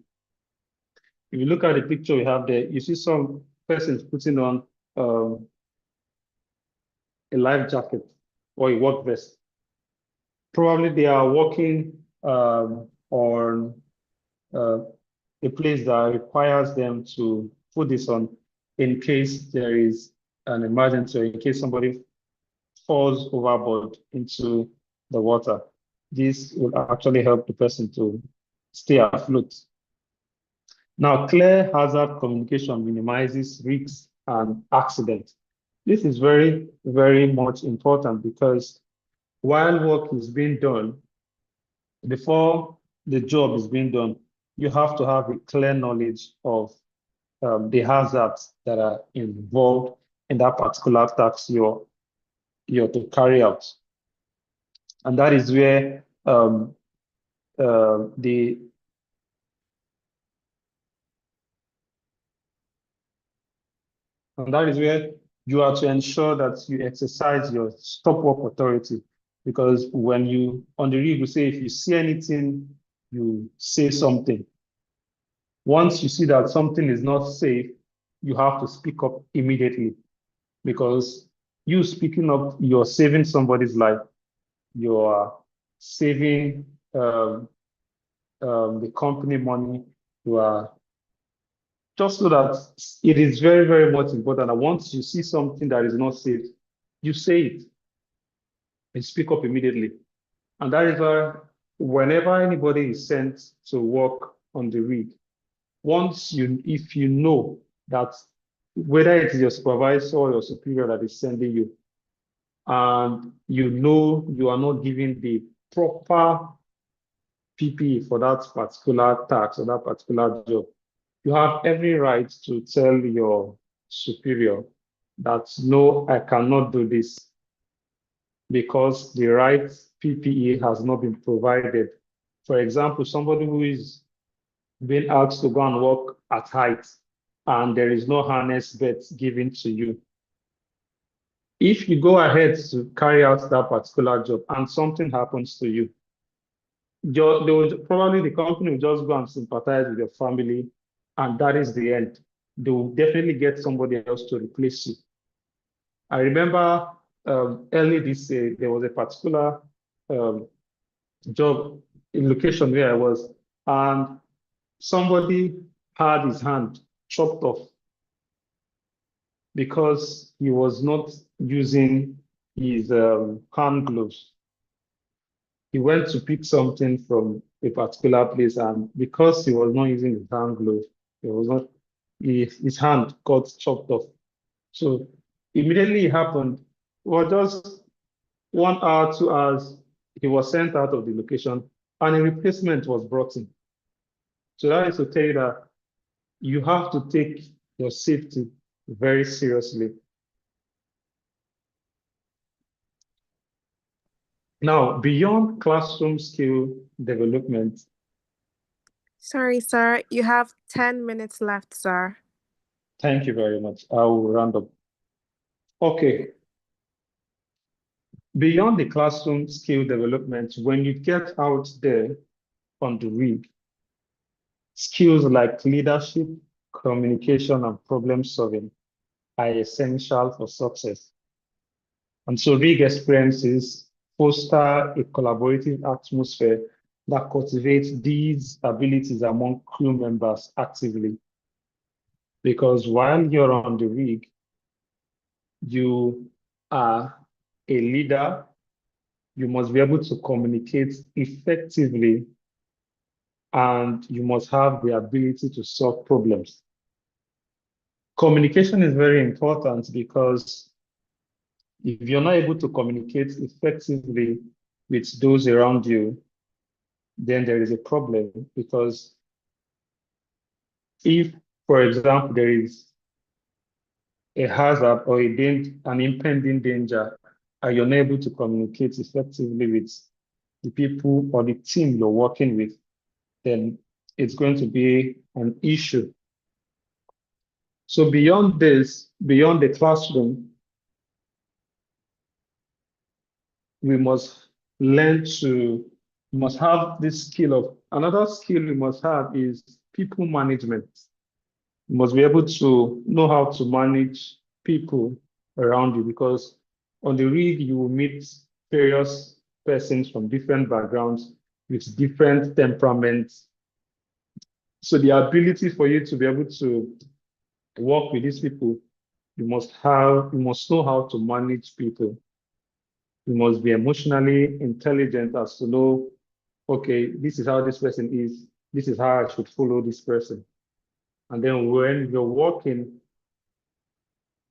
If you look at the picture we have there, you see some persons putting on a life jacket or a work vest. Probably they are working on a place that requires them to put this on in case there is an emergency or in case somebody falls overboard into the water. This will actually help the person to stay afloat. Now, clear hazard communication minimizes risks and accidents. This is very, very much important because while work is being done, before the job is being done, you have to have a clear knowledge of the hazards that are involved in that particular task you're to carry out. And that is where you are to ensure that you exercise your stop work authority. Because when you, on the rig, you say, if you see anything, you say something. Once you see that something is not safe, you have to speak up immediately. Because you speaking up, you're saving somebody's life. You are saving the company money. You are just so that it is very, very much important that once you see something that is not safe, you say it and speak up immediately. And that is why whenever anybody is sent to work on the rig, if you know that whether it is your supervisor or your superior that is sending you, and you know you are not giving the proper PPE for that particular task or that particular job, you have every right to tell your superior that, no, I cannot do this because the right PPE has not been provided. For example, somebody who is being asked to go and walk at height, and there is no harness belt given to you. If you go ahead to carry out that particular job and something happens to you, probably the company will just go and sympathize with your family, and that is the end. They will definitely get somebody else to replace you. I remember early this year, there was a particular job in location where I was, and somebody had his hand chopped off because he was not using his hand gloves. He went to pick something from a particular place, and because he was not using his hand glove, his hand got chopped off. So immediately it happened. Well, just 1 hour, 2 hours, he was sent out of the location, and a replacement was brought in. So that is to tell you that you have to take your safety very seriously. Now, beyond classroom skill development. Sorry, sir. You have 10 minutes left, sir. Thank you very much. I will round up. Okay. Beyond the classroom skill development, when you get out there on the rig, skills like leadership, communication, and problem solving are essential for success. And so rig experiences foster a collaborative atmosphere that cultivates these abilities among crew members actively. Because while you're on the rig, you are a leader. You must be able to communicate effectively, and you must have the ability to solve problems. Communication is very important because if you're not able to communicate effectively with those around you, then there is a problem. Because if, for example, there is a hazard or an impending danger, and you're not able to communicate effectively with the people or the team you're working with, then it's going to be an issue. So beyond this, beyond the classroom, we must must have this skill of, another skill we must have is people management. You must be able to know how to manage people around you, because on the rig, you will meet various persons from different backgrounds with different temperaments. So the ability for you to be able to work with these people, you must know how to manage people. You must be emotionally intelligent as to know, okay, this is how this person is, this is how I should follow this person. And then when you're working,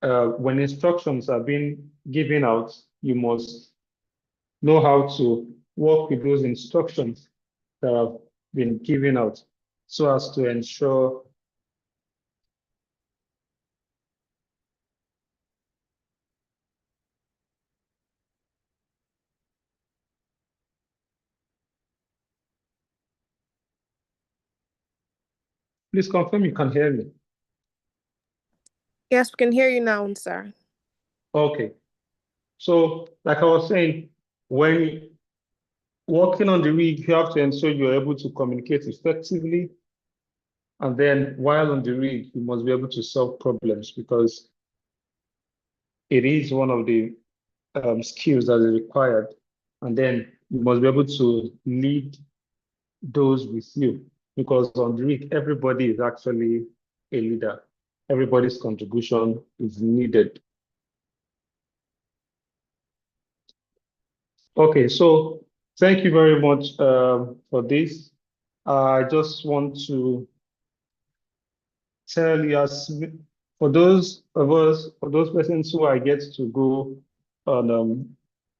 when instructions are being given out, you must know how to work with those instructions that have been given out so as to ensure Please confirm you can hear me. Yes, we can hear you now, sir. Okay. So, like I was saying, when working on the rig, you have to ensure you're able to communicate effectively. And then while on the rig, you must be able to solve problems, because it is one of the skills that is required. And then you must be able to lead those with you, because on the rig, everybody is actually a leader. Everybody's contribution is needed. Okay, so thank you very much for this. I just want to tell you, for those of us, for those persons who are yet to go on,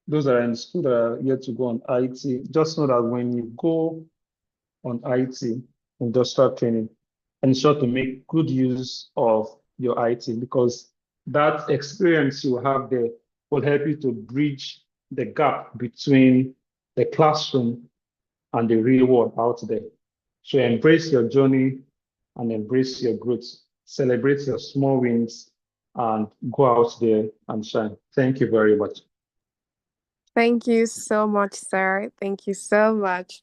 those that are in school that are yet to go on IT, just know that when you go on IT, industrial training, ensure to make good use of your IT, because that experience you have there will help you to bridge the gap between the classroom and the real world out there. So embrace your journey and embrace your growth. Celebrate your small wins and go out there and shine. Thank you very much. Thank you so much, sir. Thank you so much.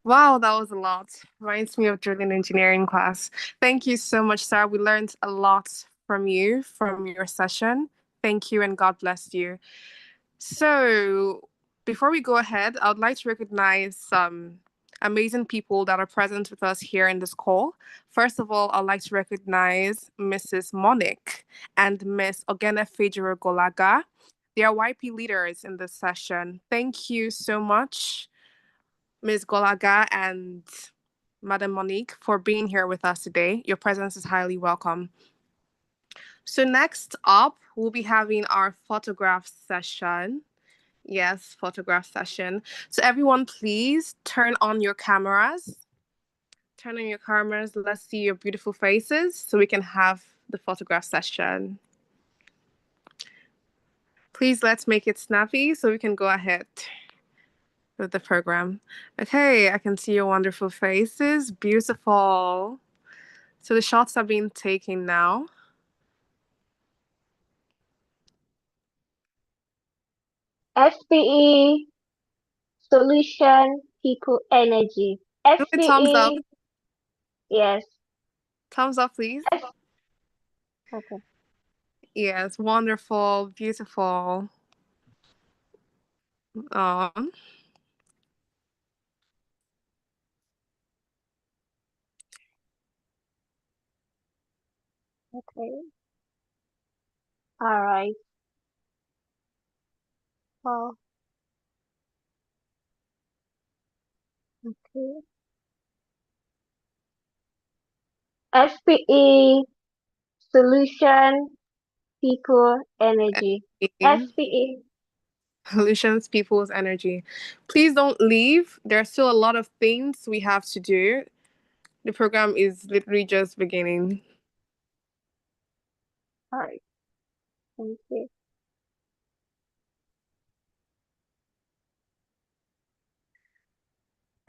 Wow, that was a lot. Reminds me of drilling engineering class. Thank you so much, sir. We learned a lot from you, from your session. Thank you and God bless you. So before we go ahead, I would like to recognize some amazing people that are present with us here in this call. First of all, I'd like to recognize Mrs. Monique and Miss Ogene Fejiro Golaga. They are YP leaders in this session. Thank you so much, Ms. Golaga and Madam Monique, for being here with us today. Your presence is highly welcome. So next up, we'll be having our photograph session. Yes, photograph session. So everyone, please turn on your cameras. Turn on your cameras. Let's see your beautiful faces so we can have the photograph session. Please, let's make it snappy so we can go ahead with the program. Okay, I can see your wonderful faces. Beautiful. So the shots are being taken now. SPE, Solution, People, Energy. Give me thumbs up. SPE, yes. Thumbs up, please. Okay. Yes, wonderful, beautiful. Okay. All right. Oh. Okay. SPE, Solution, People, Energy. SPE. Solutions, people's energy. Please don't leave. There are still a lot of things we have to do. The program is literally just beginning. All right. Thank you.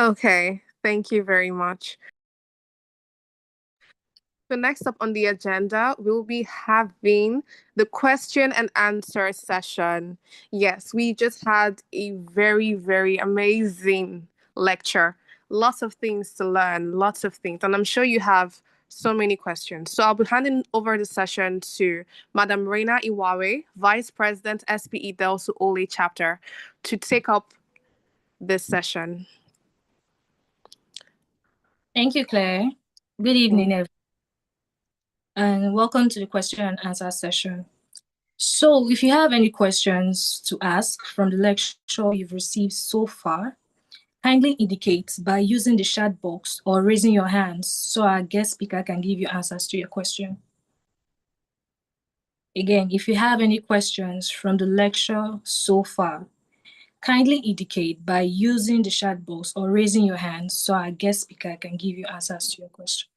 Okay, thank you very much. So next up on the agenda, we'll be having the question and answer session. Yes, we just had a very, very amazing lecture. Lots of things to learn, lots of things. And I'm sure you have so many questions. So I'll be handing over the session to Madam Reina Iwawe, Vice President, SPE Delsu Ole Chapter, to take up this session. Thank you, Claire. Good evening, everyone, and welcome to the question and answer session. So if you have any questions to ask from the lecture you've received so far, kindly indicate by using the chat box or raising your hands so our guest speaker can give you answers to your question. Again, if you have any questions from the lecture so far, kindly indicate by using the chat box or raising your hands so our guest speaker can give you answers to your question.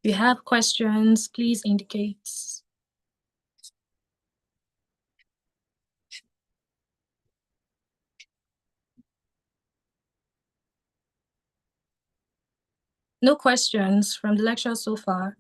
If you have questions, please indicate. No questions from the lecture so far.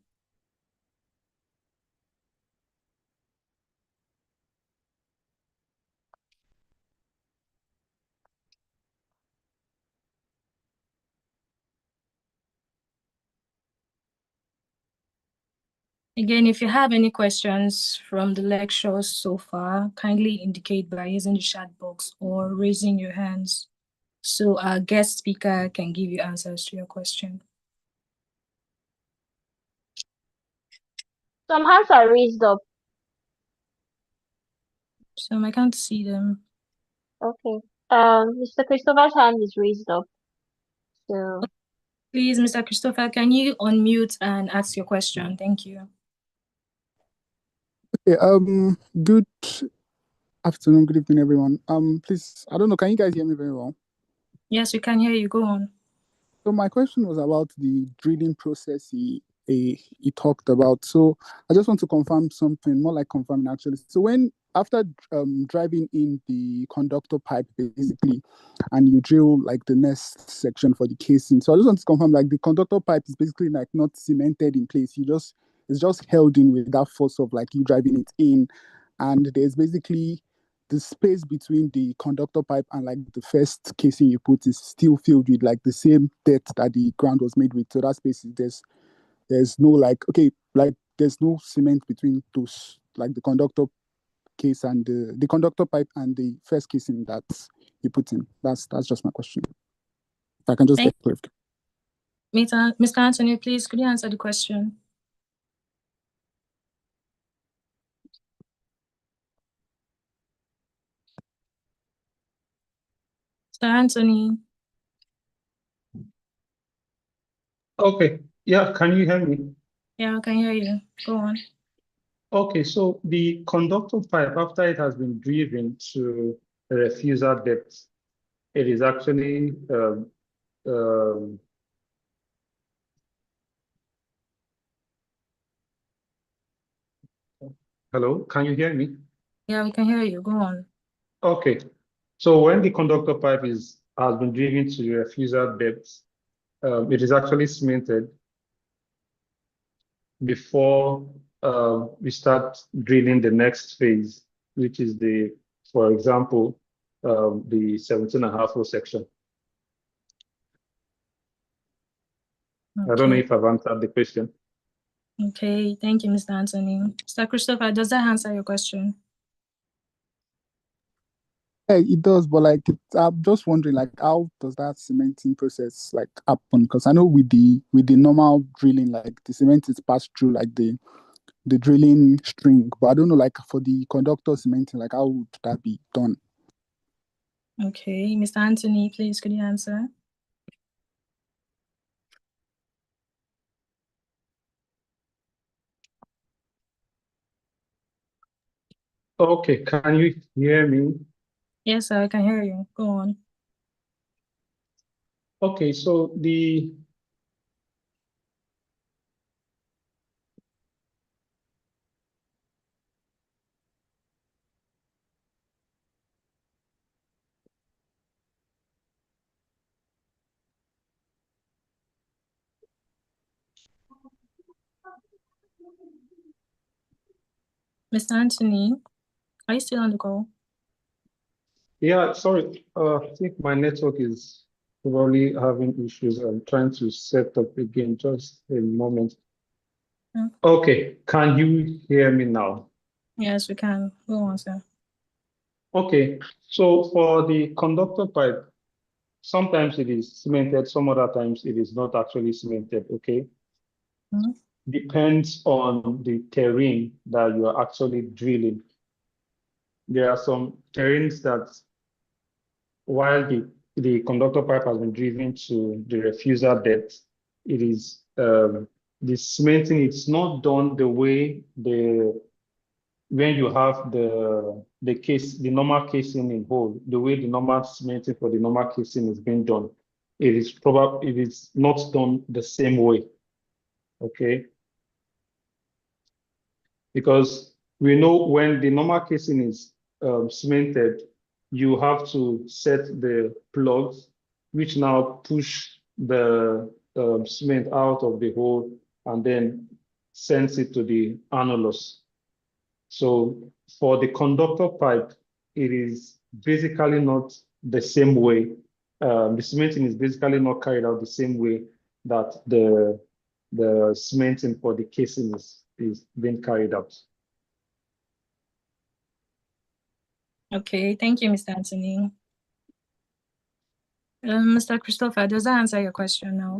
Again, if you have any questions from the lecture so far, kindly indicate by using the chat box or raising your hands so our guest speaker can give you answers to your question. Some hands are raised up. So I can't see them. Okay. Mr. Christopher's hand is raised up. So Please, Mr. Christopher, can you unmute and ask your question? Thank you. Okay, good afternoon, good evening, everyone. Please, I don't know, can you guys hear me very well? Yes, we can hear you. Go on. So my question was about the drilling process he talked about. So I just want to confirm something, more like confirming actually. So when after driving in the conductor pipe basically, and you drill like the next section for the casing. So I just want to confirm like the conductor pipe is basically like not cemented in place. It's just held in with that force of like you driving it in, and there's basically the space between the conductor pipe and like the first casing you put is still filled with like the same depth that the ground was made with. So that space is there's no like okay, like there's no cement between those, like the conductor case and the conductor pipe and the first casing that you put in. That's just my question. If I can just get clarification. Mr. Anthony, please, could you answer the question? Mr. Anthony. Okay. Yeah, can you hear me? Yeah, I can hear you. Go on. Okay, so the conductor pipe, after it has been driven to the refuser depth, it is actually hello, can you hear me? Yeah, we can hear you. Go on. Okay, so when the conductor pipe has been driven to the refuser depth, it is actually cemented before we start drilling the next phase, which is for example, the 17.5 row section. Okay. I don't know if I've answered the question. Okay, thank you, Mr. Anthony. Mr. Christopher, does that answer your question? Yeah, it does, but like I'm just wondering, like, how does that cementing process like happen? Because I know with the normal drilling, like the cement is passed through like the drilling string, but I don't know, like for the conductor cementing, like how would that be done? Okay, Mr. Anthony, please, could you answer? Okay, can you hear me? Yes, sir, I can hear you. Go on. Okay, so Mr. Anthony, are you still on the call? yeah, sorry, I think my network is probably having issues. I'm trying to set up again, just a moment. Okay, can you hear me now? Yes, we can. Go on, sir. Okay, so for the conductor pipe, sometimes it is cemented, some other times it is not actually cemented, okay? Depends on the terrain that you are actually drilling. There are some terrains that while the conductor pipe has been driven to the refuser depth, it is the cementing, it's not done the way when you have the normal casing in hole, the way the normal cementing for the normal casing is being done, it is not done the same way. Okay. Because we know when the normal casing is cemented, you have to set the plugs, which now push the cement out of the hole and then sends it to the annulus. So for the conductor pipe, it is basically not the same way. The cementing is basically not carried out the same way that the cementing for the casing is being carried out. Okay, thank you, Mr. Anthony. Mr. Christopher, does that answer your question now?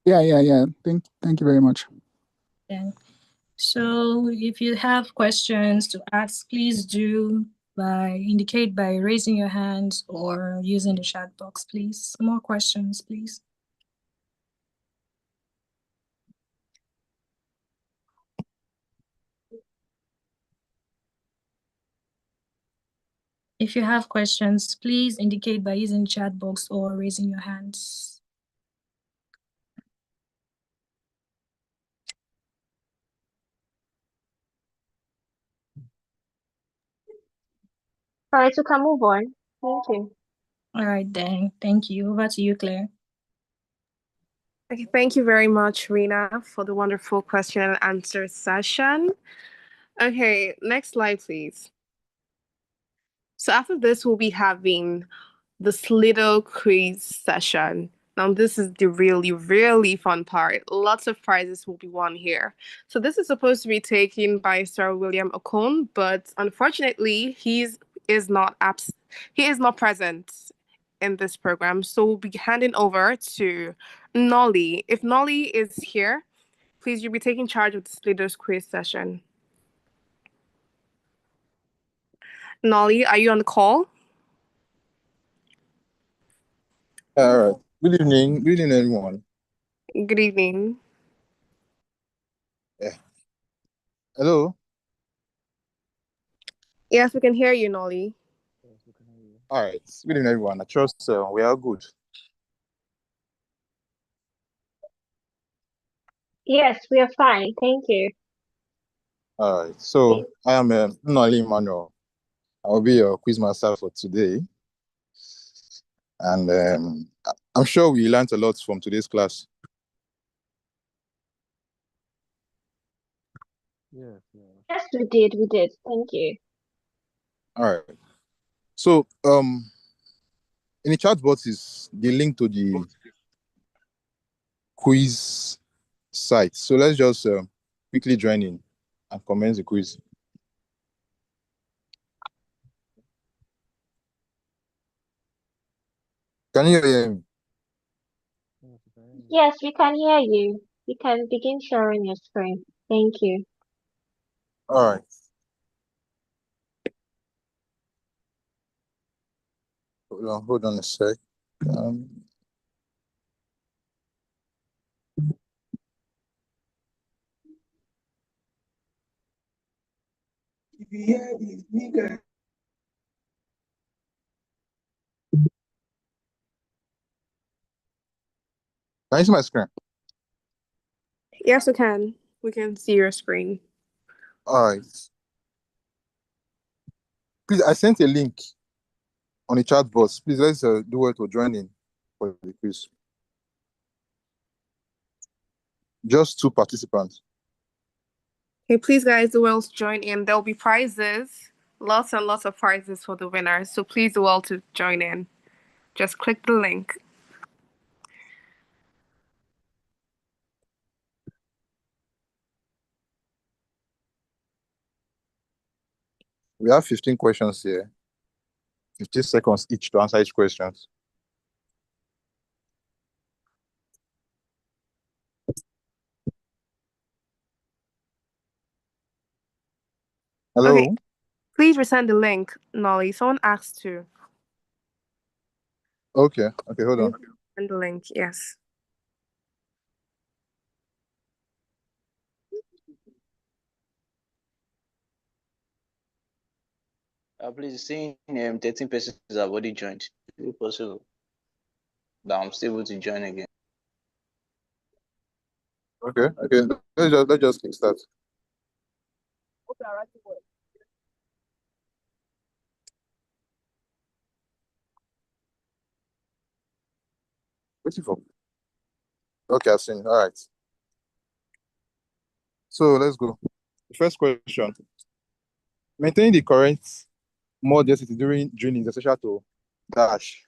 Yeah. Thank you very much. Yeah. So if you have questions to ask, please do indicate by raising your hands or using the chat box, please. More questions, please. If you have questions, please indicate by using the chat box or raising your hands. All right, we can move on. Thank you. All right, then. Thank you. Over to you, Claire. Okay, thank you very much, Rena, for the wonderful question and answer session. Okay, next slide, please. So after this, we'll be having this little quiz session. Now, this is the really, really fun part. Lots of prizes will be won here. So this is supposed to be taken by Sir William Okon, but unfortunately, he is not present in this program. So we'll be handing over to Nolly. If Nolly is here, please, you'll be taking charge of this little quiz session. Nolly, are you on the call? All right. Good evening. Good evening, everyone. Good evening. Yeah. Hello. Yes, we can hear you, Nolly. All right. Good evening, everyone. I trust we are good. Yes, we are fine. Thank you. All right. So I am Noli Emmanuel. I'll be your quiz master for today. And I'm sure we learned a lot from today's class. Yes. Yes, we did. We did. Thank you. All right. So in the chat box is the link to the quiz site. So let's just quickly join in and commence the quiz. Can you hear me? Yes, we can hear you. You can begin sharing your screen. Thank you. All right. Hold on a sec. Can you see my screen? Yes, we can. We can see your screen. All right. Please, I sent a link on the chat box. Please, let's do it to join in for the quiz. Just 2 participants. Okay, please, guys, do well to join in. There'll be prizes, lots and lots of prizes for the winners. So please do well to join in. Just click the link. We have 15 questions here. 50 seconds each to answer each question. Hello? Okay, please resend the link, Nolly. Someone asked to. Okay, hold on. Send the link, yes. Please saying 13 persons have already joined. Is it possible that I'm still able to join again? Okay. Let's just kick start. Waiting for. Okay, I've seen. All right. So let's go. The first question. Maintaining the current more density during drilling is essential to dash.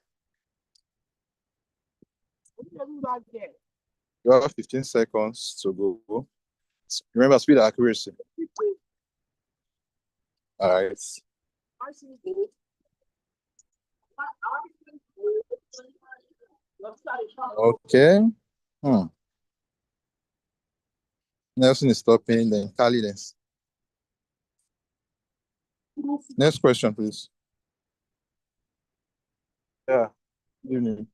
You have 15 seconds to go. Remember, speed and accuracy. All right. Okay. Nelson is stopping, then Carliness. Next question, please. Yeah. Good evening.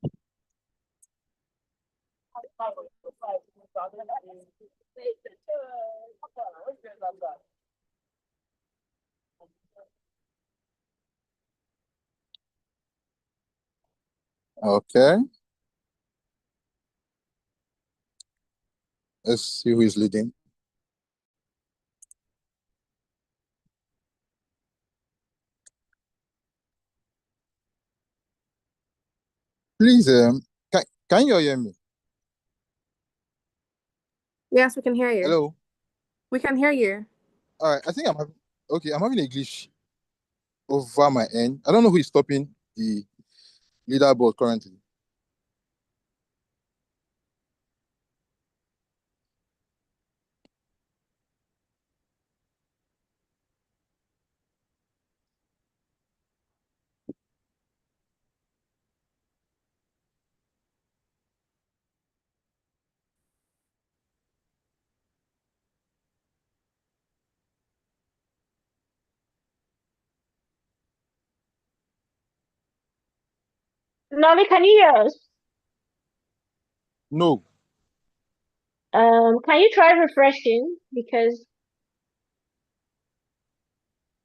Okay. Let's see who is leading. Please, can you hear me? Yes, we can hear you. Hello. We can hear you. All right. I think I'm having, okay. I'm having a glitch over my end. I don't know who is stopping the leaderboard currently. Nolly, can you hear us? No. Can you try refreshing? Because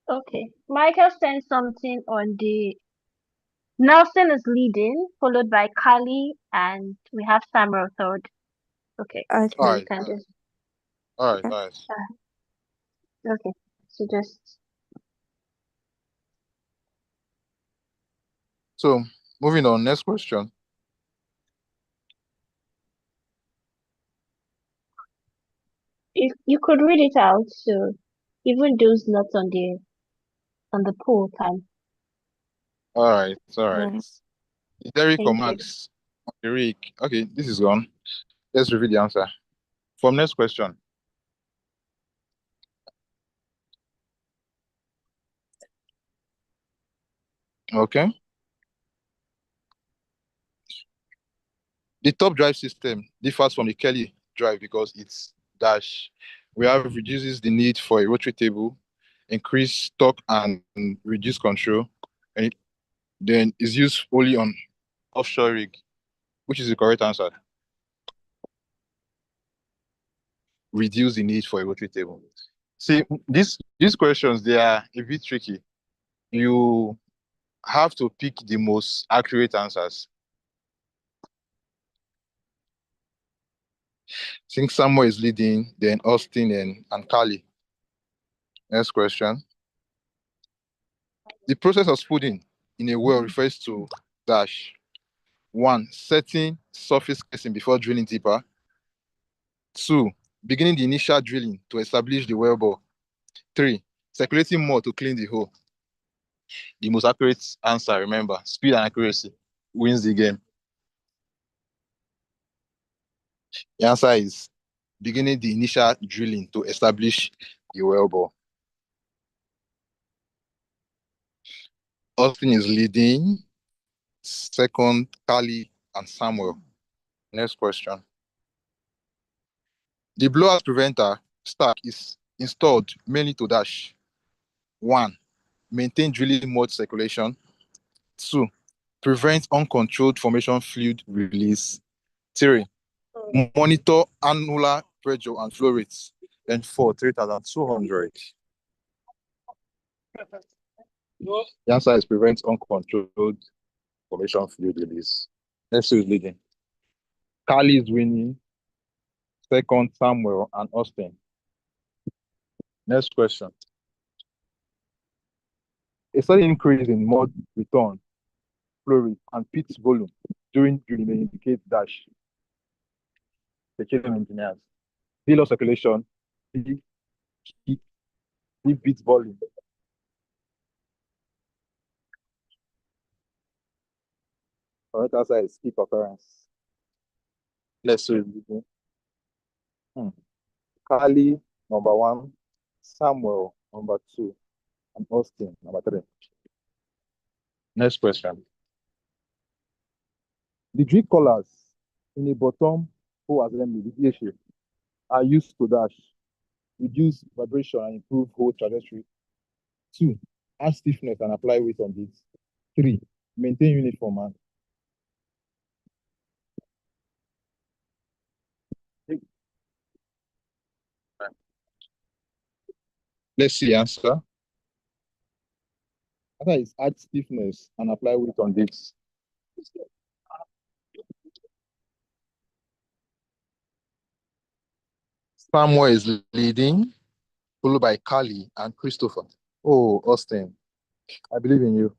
okay, Michael sent something on the Nelson is leading, followed by Kali, and we have Samuel third. Okay, All so you right. can just All right. Nice. okay. So just So moving on. Next question. if you could read it out, so even those not on the poll can. All right. All right. Yeah. Derek or Thank you. Max? Eric. Okay. This is gone. Let's reveal the answer. From next question. Okay. The top drive system differs from the Kelly drive because it's dash. We have reduces the need for a rotary table, increase torque and reduce control, and it then is used only on offshore rig, which is the correct answer. Reduce the need for a rotary table. See, these questions, they are a bit tricky. You have to pick the most accurate answers. I think Samuel is leading, then Austin and Kali. Next question. The process of spooding in a well refers to dash. One, setting surface casing before drilling deeper. Two, beginning the initial drilling to establish the well bore. Three, circulating more to clean the hole. The most accurate answer, remember, speed and accuracy wins the game. The answer is beginning the initial drilling to establish the well bore. Austin is leading. Second, Kali and Samuel. Next question. The blowout preventer stack is installed mainly to dash. One, maintain drilling mud circulation. Two, prevent uncontrolled formation fluid release. Three, monitor annular pressure and flow rates. And four, 3,200. The answer is prevent uncontrolled formation fluid release. Let's see who's leading. Kali is winning. Second, Samuel and Austin. Next question. A sudden increase in mud return, flow rate, and pit volume during drilling may indicate dash. Petroleum engineers. D low circulation, D bit volume. Correct answer is skip occurrence. Let's see. Kali, number one, Samuel, number two, and Austin, number three. Next question. The drill collars in a bottom hole assembly, the DA shape, are used to dash, reduce vibration and improve hole trajectory. Two, add stiffness and apply weight on this. Three, maintain uniform and let's see the answer. Answer is add stiffness and apply weight on this. Samuel is leading, followed by Kali and Christopher. Oh, Austin, I believe in you.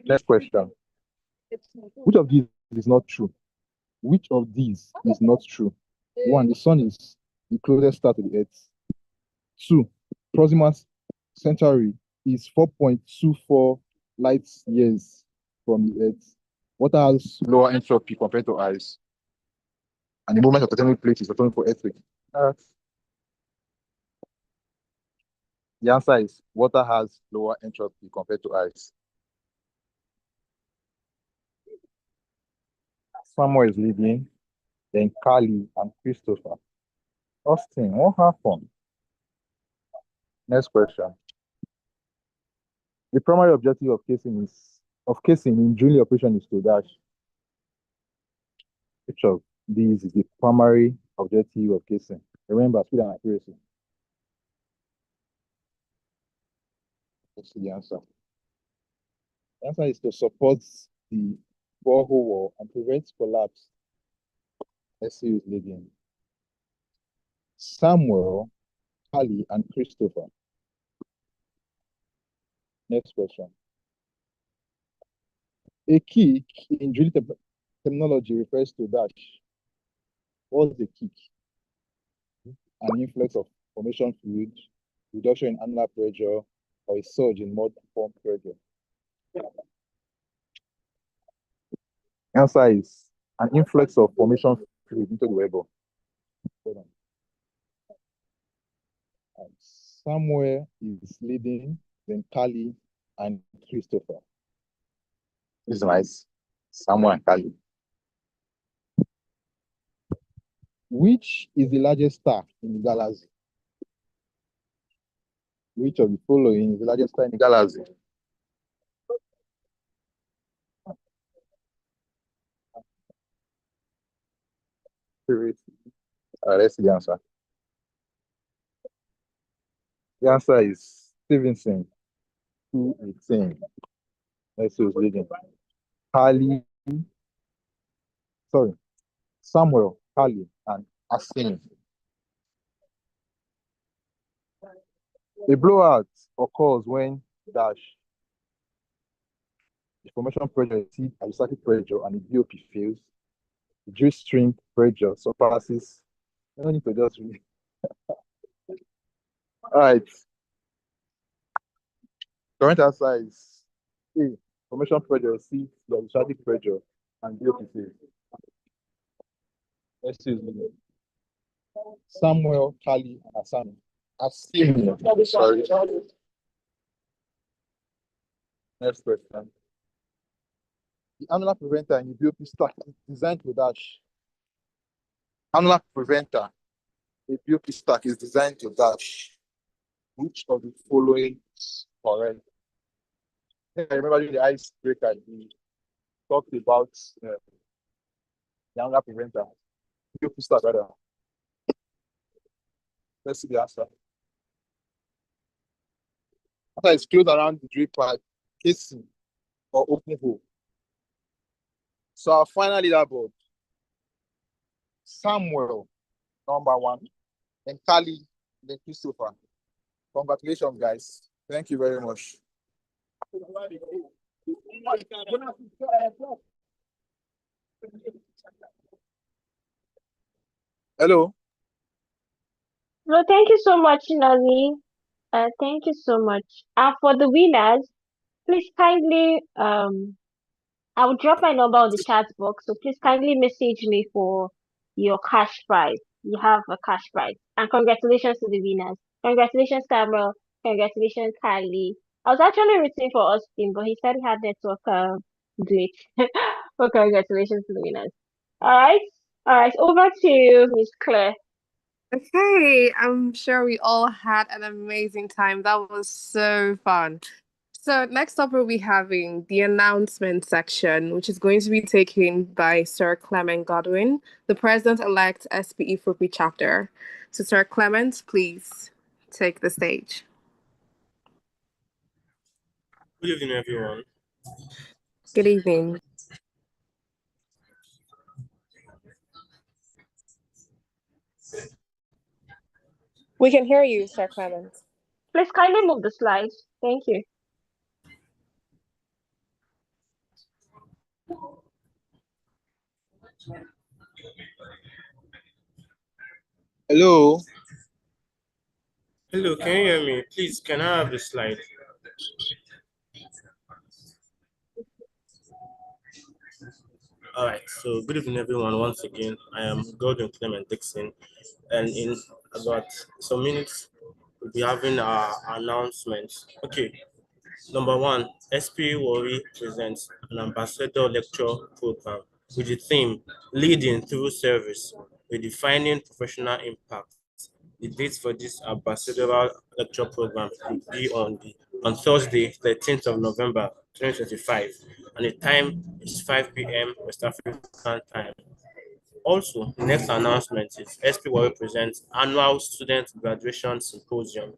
Next question. Which of these is not true? Which of these is not true? One, the sun is the closest star to the earth. Two, Proxima Centauri is 4.24 light years from the earth. Water has lower entropy compared to ice. And the movement of tectonic plates is responsible for earthquake. The answer is water has lower entropy compared to ice. Samuel is leading, then Carly and Christopher. Austin, what happened? Next question. The primary objective of casing in drilling operation is to dash. Which of these is the primary objective of casing? Remember, speed and accuracy. Let's see the answer. The answer is to support the borehole wall and prevent collapse. Let's see who's leading. Samuel, Ali, and Christopher. Next question. A kick in drilling terminology refers to dash. What's the kick? An influx of formation fluid, reduction in annular pressure, or a surge in mud form pressure? Answer is an influx of formation fluid into the wellbore. Samuel is leading, then Kali and Christopher. This is nice. Samuel and Kali. Which is the largest star in the galaxy? Which of the following is the largest star in the galaxy? Let's see the answer. The answer is Stevenson, 218. Let's see who's leading. Kali, Samuel, Kali, and Asin. A blowout occurs when dash the formation pressure exceeds azistatic pressure and the BOP fails. The drill string pressure surpasses. I don't need to just read. All right. Current answer is A. Formation pressure exceeds the azistatic pressure and BOP fails. Let's see. Samuel, Kali, and Asami. Sorry. Next question. The annular preventer in the BOP stack is designed to dash. Annular preventer in the BOP stack is designed to dash. Which of the following is correct? I remember during the icebreaker, we talked about the annular preventer. BOP stack, rather. Let's see the answer. After it's closed around the drill pipe, casing, or open hole. So our final leaderboard, Samuel, number 1, then Kali, then Christopher. Congratulations, guys. Thank you very much. Hello. Well, thank you so much, Nazi. Thank you so much. For the winners, please kindly I will drop my number on the chat box, so please kindly message me for your cash prize. You have a cash prize. And congratulations to the winners. Congratulations, Samuel. Congratulations, Kylie. I was actually rooting for Austin, but he said he had network glitch. Well, congratulations to the winners. All right. All right. Over to you, Miss Claire. Okay, I'm sure we all had an amazing time. That was so fun. So next up, we'll be having the announcement section, which is going to be taken by Sir Clement Godwin, the President-elect SPE FUPI chapter. So Sir Clement, please take the stage. Good evening, everyone. Good evening. We can hear you, Sir Clement. Please kindly move the slides. Thank you. Hello. Hello, can you hear me? Please, can I have the slide? All right, so good evening, everyone. Once again, I am Gordon Clement Dixon, and in about some minutes, we'll be having our announcements. Okay, number one, SP Wari presents an ambassador lecture program with the theme Leading Through Service, Redefining Professional Impact. The date for this ambassadorial lecture program will be on Thursday, 13th of November, 2025, and the time is 5 p.m. West African time. Also, the next announcement is SPY presents annual student graduation symposium.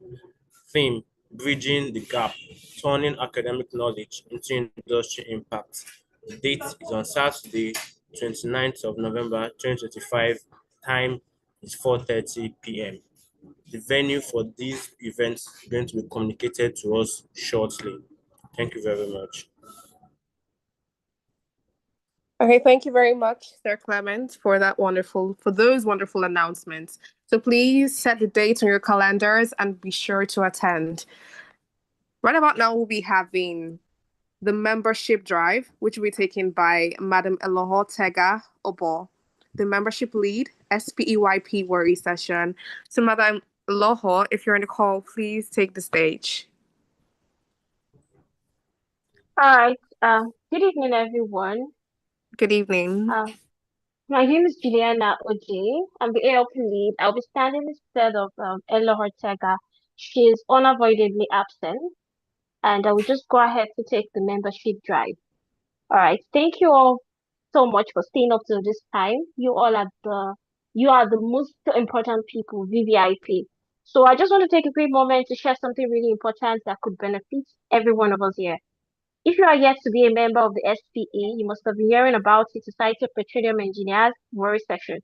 Theme: Bridging the Gap, Turning Academic Knowledge into Industry Impact. The date is on Saturday, 29th of November, 2025. Time is 4:30 p.m. The venue for these events is going to be communicated to us shortly. Thank you very much. Okay, thank you very much, Sir Clement, for those wonderful announcements. So please set the date on your calendars and be sure to attend. Right about now, we'll be having the membership drive, which will be taken by Madam Eloho Tega Obo, the membership lead, SPEYP Worry Session. So Madam Eloho, if you're on the call, please take the stage. All right. Good evening, everyone. Good evening. My name is Juliana Oje. I'm the ALP lead. I'll be standing instead of Ella Ortega. She is unavoidably absent, and I will just go ahead to take the membership drive. All right. Thank you all so much for staying up till this time. You are the most important people, VVIP. So I just want to take a quick moment to share something really important that could benefit every one of us here. If you are yet to be a member of the SPE, you must have been hearing about the Society of Petroleum Engineers Worry Session.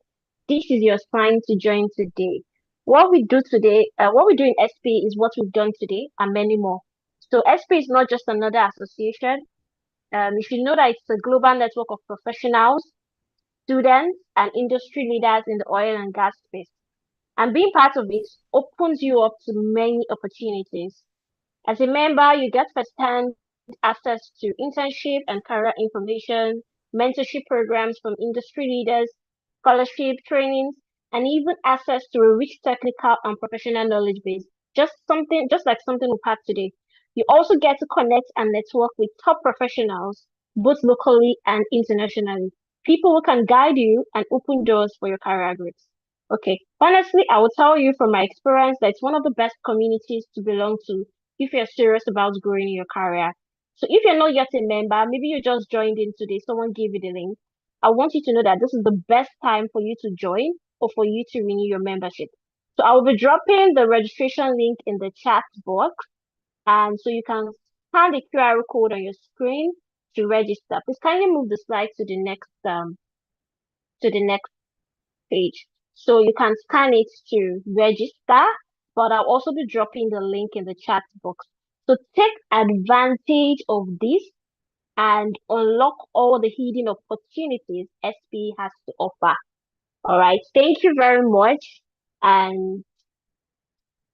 This is your sign to join today. What we do in SPE is what we've done today and many more. So SPE is not just another association. You should know that it's a global network of professionals, students, and industry leaders in the oil and gas space. And being part of it opens you up to many opportunities. As a member, you get first-hand access to internship and career information, mentorship programs from industry leaders, scholarship trainings, and even access to a rich technical and professional knowledge base. Just like something we've had today. You also get to connect and network with top professionals, both locally and internationally. People who can guide you and open doors for your career growth. Okay, honestly, I will tell you from my experience that it's one of the best communities to belong to if you're serious about growing in your career. So if you're not yet a member, maybe you just joined in today, someone gave you the link. I want you to know that this is the best time for you to join or for you to renew your membership. So I will be dropping the registration link in the chat box. And so you can scan the QR code on your screen to register. Please kindly move the slide to the next page. So you can scan it to register, but I'll also be dropping the link in the chat box. So take advantage of this and unlock all the hidden opportunities SP has to offer. All right. Thank you very much. And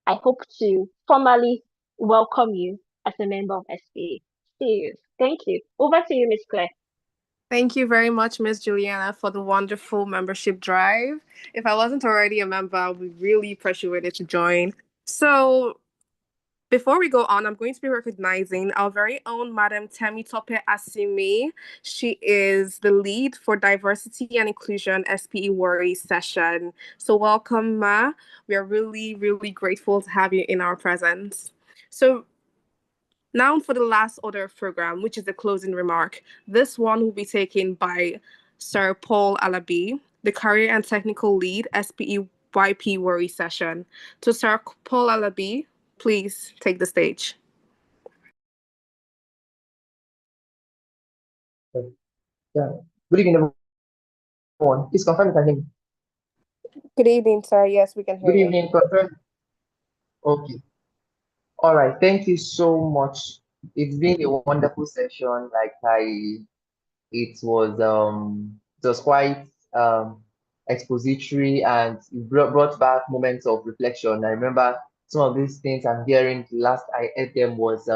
I hope to formally welcome you as a member of SP. See you. Thank you. Over to you, Ms. Claire. Thank you very much, Ms. Juliana, for the wonderful membership drive. If I wasn't already a member, I would be really appreciated to join. So before we go on, I'm going to be recognizing our very own Madam Temitope Asimi. She is the lead for Diversity and Inclusion SPE Worry Session. So welcome, Ma. We are really, really grateful to have you in our presence. So now for the last order of program, which is the closing remark. This one will be taken by Sir Paul Alabi, the Career and Technical Lead, SPEYP Worry Session. To Sir Paul Alabi, please take the stage. Yeah. Good evening, everyone. Please confirm you can hear me. Good evening, sir. Yes, we can hear Good you. evening, confirm. Okay. All right. Thank you so much. It's been a wonderful session. Like I it was quite expository, and it brought back moments of reflection. I remember some of these things I'm hearing. The last I heard them was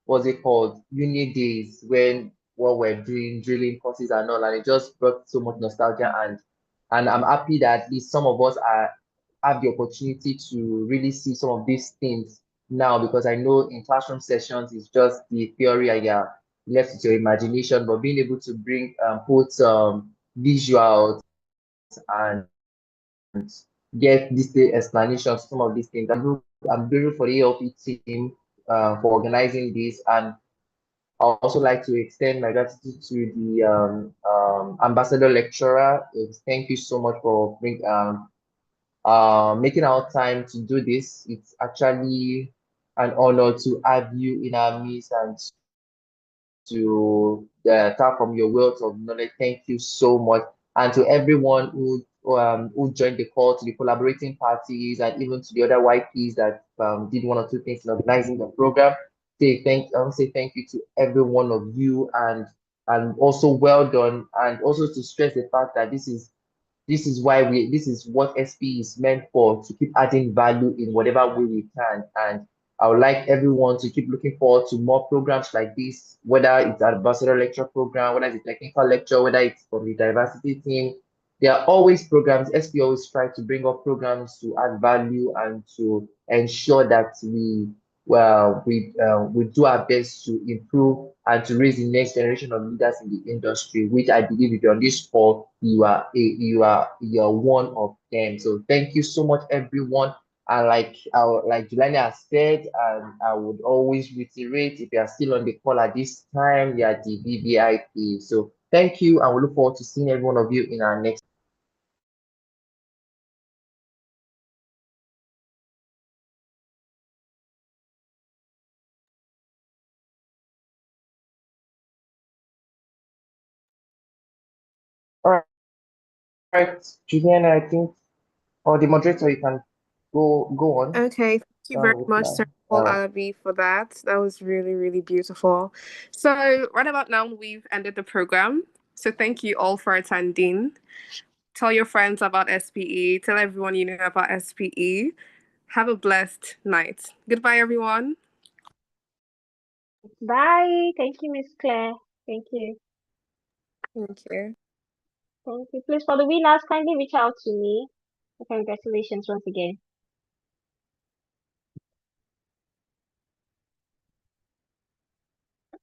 what's it called? Uni days, when what we're doing, drilling courses and all, and it just brought so much nostalgia, and I'm happy that at least some of us are have the opportunity to really see some of these things now, because I know in classroom sessions it's just the theory and you're left to your imagination, but being able to bring put visuals and get this explanation of some of these things. I'm grateful for the ALP team for organizing this, and I also like to extend my gratitude to the ambassador lecturer. Thank you so much for making our time to do this. It's actually an honor to have you in our midst and to tap from your wealth of knowledge. Thank you so much. And to everyone who joined the call, to the collaborating parties, and even to the other YPs that did one or two things in organizing the program. I want to say thank you to every one of you, and also well done. And also to stress the fact that this is what SP is meant for, to keep adding value in whatever way we can. And I would like everyone to keep looking forward to more programs like this, whether it's an ambassador lecture program, whether it's a technical lecture, whether it's from the diversity team. There are always programs. SP always try to bring up programs to add value and to ensure that we do our best to improve and to raise the next generation of leaders in the industry, which I believe if you're on this call, you're one of them. So thank you so much, everyone. And like Julani has said, and I would always reiterate, if you are still on the call at this time, you are the VVIP. So thank you, and we look forward to seeing every one of you in our next. All right, Juliana, I think, or the moderator, you can go on. Okay, thank you very much, Sir Paul Alabi, for that. That was really, really beautiful. So right about now, we've ended the program. So thank you all for attending. Tell your friends about SPE. Tell everyone you know about SPE. Have a blessed night. Goodbye, everyone. Bye. Thank you, Miss Claire. Thank you. Thank you. Thank you. Please, for the winners, kindly reach out to me. Congratulations once again.